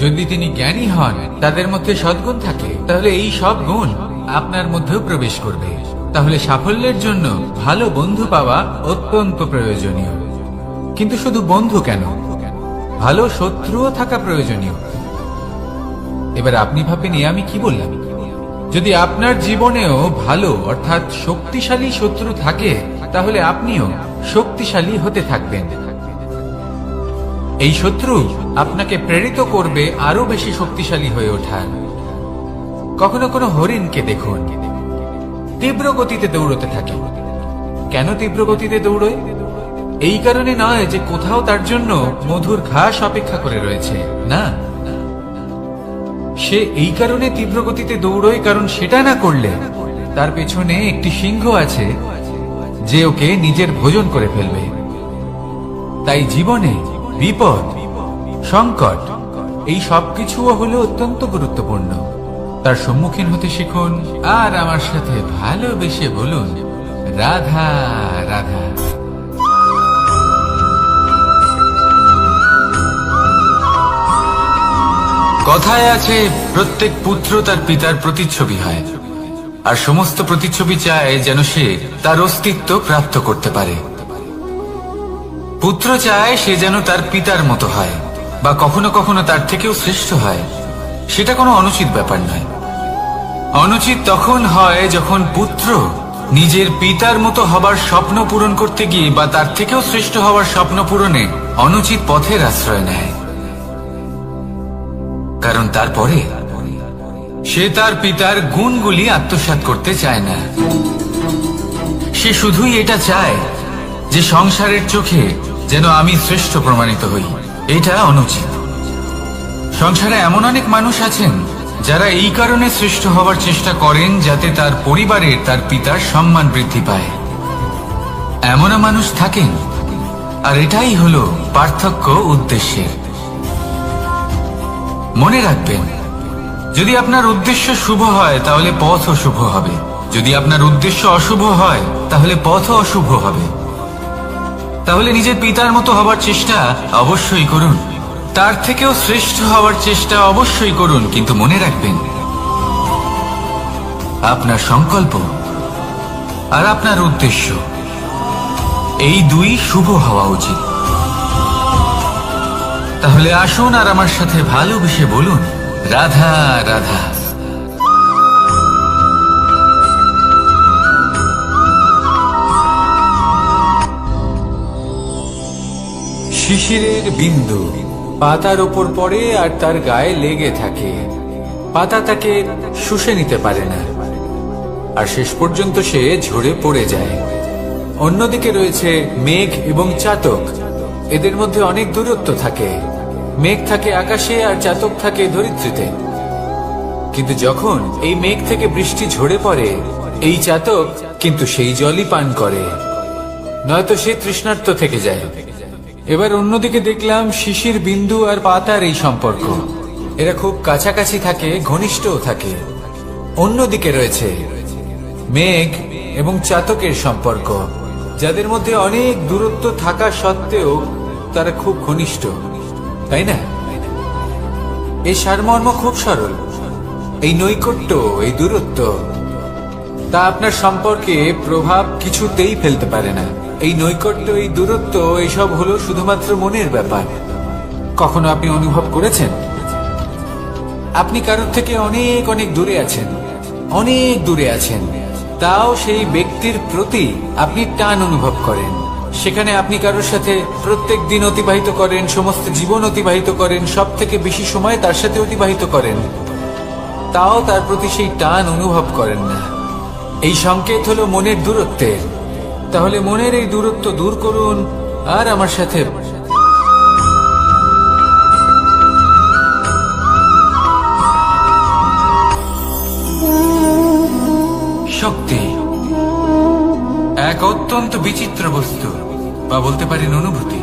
যদি তিনি জ্ঞানী হন, তাদের মধ্যে সদ্গুণ থাকে, তাহলে এই সব গুণ আপনার মধ্যেও প্রবেশ করবে। তাহলে সাফল্যের জন্য ভালো বন্ধু পাওয়া অত্যন্ত প্রয়োজনীয়। কিন্তু শুধু বন্ধু কেন, ভালো শত্রুও থাকা প্রয়োজনীয়। এবার আপনি ভাবেন, আমি কি বললাম? যদি আপনার জীবনেও ভালো অর্থাৎ শক্তিশালী শত্রু থাকে, তাহলে আপনিও শক্তিশালী হতে থাকবেন। এই শত্রু আপনাকে প্রেরিত করবে আরো বেশি শক্তিশালী হয়ে ওঠার। কখনো কোনো হরিণকে দেখুন, তীব্র গতিতে দৌড়তে থাকে। কেন তীব্র গতিতে দৌড়য়? এই কারণে নয় যে কোথাও তার জন্য মধুর ঘাস অপেক্ষা করে রয়েছে, না। সে এই কারণে তীব্র গতিতে দৌড়য় কারণ সেটা না করলে তার পেছনে একটি সিংহ আছে যে ওকে নিজের ভোজন করে ফেলবে। তাই জীবনে বিপদ, সংকট এই সবকিছুও হলো অত্যন্ত গুরুত্বপূর্ণ। তার সম্মুখীন হতে শিখুন আর আমার সাথে ভালোবেসে বলুন, রাধা রাধা। কথায় আছে, প্রত্যেক পুত্র তার পিতার প্রতিচ্ছবি হয়, আর সমস্ত প্রতিচ্ছবি চায় যেন সে তার অস্তিত্ব প্রাপ্ত করতে পারে। পুত্র চায় সে যেন তার পিতার মতো হয়, বা কখনো কখনো তার থেকেও শ্রেষ্ঠ হয়। সেটা কোনো অনুচিত ব্যাপার নয়। অনুচিত তখন হয় যখন পুত্র নিজের পিতার মতো হবার স্বপ্ন পূরণ করতে গিয়ে বা তার থেকেও শ্রেষ্ঠ হওয়ার স্বপ্ন পূরণে অনুচিত পথের আশ্রয় নেয়। কারণ তারপরে সে তার পিতার গুণগুলি আত্মসাৎ করতে চায় না। সে শুধুই এটা চায় যে সংসারের চোখে যেন আমি শ্রেষ্ঠ প্রমাণিত হই। এটা অনুচিত। সংসারে এমন অনেক মানুষ আছেন যারা এই কারণে শ্রেষ্ঠ হওয়ার চেষ্টা করেন যাতে তার পরিবারের তার পিতার সম্মান বৃদ্ধি পায়। এমনও মানুষ থাকেন, আর এটাই হলো পার্থক্য উদ্দেশ্যের। মনে রাখবেন, যদি আপনার উদ্দেশ্য শুভ হয় তাহলে পথও শুভ হবে, যদি আপনার উদ্দেশ্য অশুভ হয় তাহলে পথও অশুভ হবে। তাহলে নিজের পিতার মতো হবার চেষ্টা অবশ্যই করুন, তার থেকেও শ্রেষ্ঠ হওয়ার চেষ্টা অবশ্যই করুন, কিন্তু মনে রাখবেন আপনার সংকল্প আর আপনার উদ্দেশ্য এই দুই শুভ হওয়া উচিত। তাহলে আসুন আর আমার সাথে ভালোবেসে বলুন, রাধা রাধা। শিশিরের বিন্দু পাতার ওপর পড়ে আর তার গায়ে লেগে থাকে। পাতা তাকে শুষে নিতে পারে না, আর শেষ পর্যন্ত সে ঝরে পড়ে যায়। অন্যদিকে রয়েছে মেঘ এবং চাতক। এদের মধ্যে অনেক দূরত্ব থাকে। মেঘ থাকে আকাশে আর চাতক থাকে ধরিত্রীতে। কিন্তু যখন এই মেঘ থেকে বৃষ্টি ঝরে পড়ে, এই চাতক কিন্তু সেই জলই পান করে, নয়তো সে তৃষ্ণার্ত থেকে যায়। এবার অন্যদিকে দেখলাম শিশির বিন্দু আর পাতার এই সম্পর্ক। এরা খুব কাছাকাছি থাকে, ঘনিষ্ঠও থাকে। অন্যদিকে রয়েছে মেঘ এবং চাতকের সম্পর্ক, যাদের মধ্যে অনেক দূরত্ব থাকা সত্ত্বেও তারা খুব ঘনিষ্ঠ, তাই না? এই সারমর্ম খুব সরল। এই নৈকট্য, এই দূরত্ব, তা আপনার সম্পর্কে প্রভাব কিছুতেই ফেলতে পারে না। এই নৈকট্য, এই দূরত্ব, এসব হলো শুধুমাত্র মনের ব্যাপার। কখনো আপনি অনুভব করেছেন আপনি কারোর থেকে অনেক অনেক দূরে আছেন, অনেক দূরে আছেন, তাও সেই ব্যক্তির প্রতি আপনি টান অনুভব করেন? সেখানে আপনি কারোর সাথে প্রত্যেক দিন অতিবাহিত করেন, সমস্ত জীবন অতিবাহিত করেন, সব থেকে বেশি সময় তার সাথে অতিবাহিত করেন, তাও তার প্রতি সেই টান অনুভব করেন না। এই সংকেত হলো মনের দূরত্বের। তাহলে মনের এই দূরত্ব দূর করুন আর আমার সাথে শক্তি এক অত্যন্ত বিচিত্র বস্তু, বা বলতে পারেন অনুভূতি।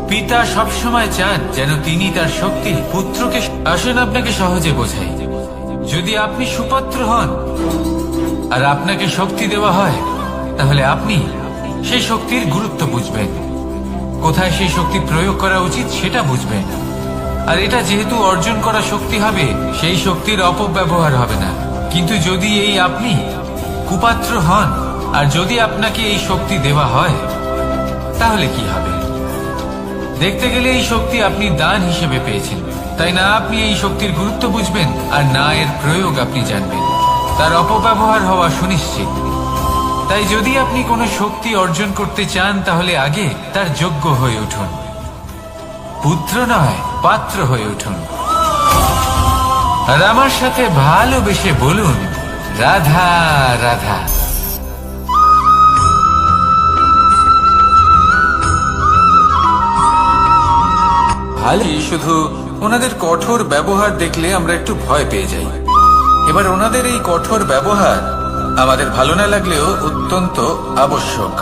পিতা সবসময় চান যেন তিনি তার শক্তি পুত্রকে। আসুন আপনাকে সহজে বোঝাই। যদি আপনি সুপাত্র হন আর আপনাকে শক্তি দেওয়া হয়, তাহলে আপনি সেই শক্তির গুরুত্ব বুঝবেন, কোথায় সেই শক্তি প্রয়োগ করা উচিত সেটা বুঝবেন। আর এটা যেহেতু অর্জন করা শক্তি হবে, সেই শক্তির অপব্যবহার হবে না। কিন্তু যদি এই আপনি কুপাত্র হন আর যদি আপনাকে এই শক্তি দেওয়া হয়, তাহলে কি হবে? দেখতে গেলে এই শক্তি আপনি দান হিসেবে পেয়েছেন, তাই না আপনি এই শক্তির গুরুত্ব বুঝবেন আর না এর প্রয়োগ আপনি জানবেন। তার অপব্যবহার হওয়া সুনিশ্চিত। তাই যদি আপনি কোনো শক্তি অর্জন করতে চান, তাহলে আগে তার যোগ্য হয়ে উঠুন। পুত্র নয়, পাত্র হয়ে উঠুন। আর আমার সাথে ভালোবেসে বলুন, রাধা রাধা। ভালো, শুধু ওনাদের কঠোর ব্যবহার দেখলে আমরা একটু ভয় পেয়ে যাই। এবার ওনাদের এই কঠোর ব্যবহার আমাদের ভালো না লাগলেও অত্যন্ত আবশ্যক,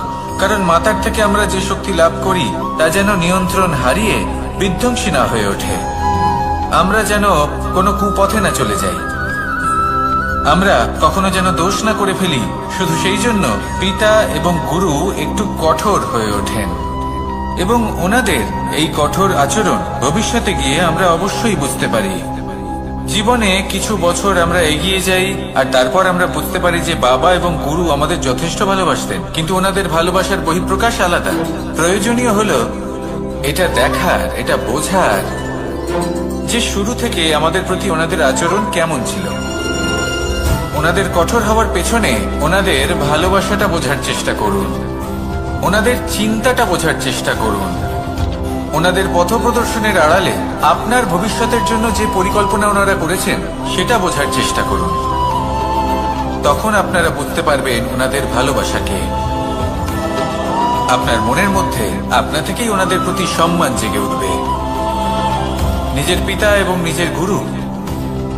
কারণ মাতার থেকে আমরা যে শক্তি লাভ করি তা যেন নিয়ন্ত্রণ হারিয়ে বিধ্বংসী না হয়ে ওঠে। আমরা যেন কোনো কুপথে না চলে যাই, আমরা কখনো যেন দোষ না করে ফেলি। শুধু সেই জন্য পিতা এবং গুরু একটু কঠোর হয়ে ওঠেন, এবং ওনাদের এই কঠোর আচরণ ভবিষ্যতে গিয়ে আমরা অবশ্যই বুঝতে পারি। জীবনে কিছু বছর আমরা এগিয়ে যাই আর তারপর আমরা বুঝতে পারি যে বাবা এবং গুরু আমাদের যথেষ্ট ভালোবাসতেন, কিন্তু ওনাদের ভালোবাসার বহিঃপ্রকাশ আলাদা। প্রয়োজনীয় হলো এটা দেখার, এটা বোঝার যে শুরু থেকে আমাদের প্রতি ওনাদের আচরণ কেমন ছিল। ওনাদের কঠোর হওয়ার পেছনে ওনাদের ভালোবাসাটা বোঝার চেষ্টা করুন, ওনাদের চিন্তাটা বোঝার চেষ্টা করুন, ওনাদের পথপ্রদর্শনের আড়ালে আপনার ভবিষ্যতের জন্য যে পরিকল্পনা ওনারা করেছেন সেটা বোঝার চেষ্টা করুন। তখন আপনারা বুঝতে পারবেন ওনাদের ভালোবাসাকে। আপনার মনের মধ্যে আপনা থেকেই ওনাদের প্রতি সম্মান জেগে উঠবে। নিজের পিতা এবং নিজের গুরু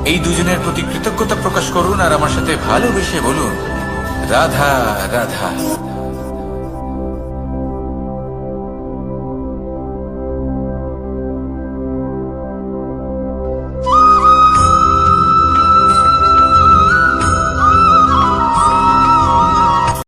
এই দুজনের প্রতি কৃতজ্ঞতা প্রকাশ করুন আর আমার সাথে ভালোবেসে বলুন, রাধা রাধা।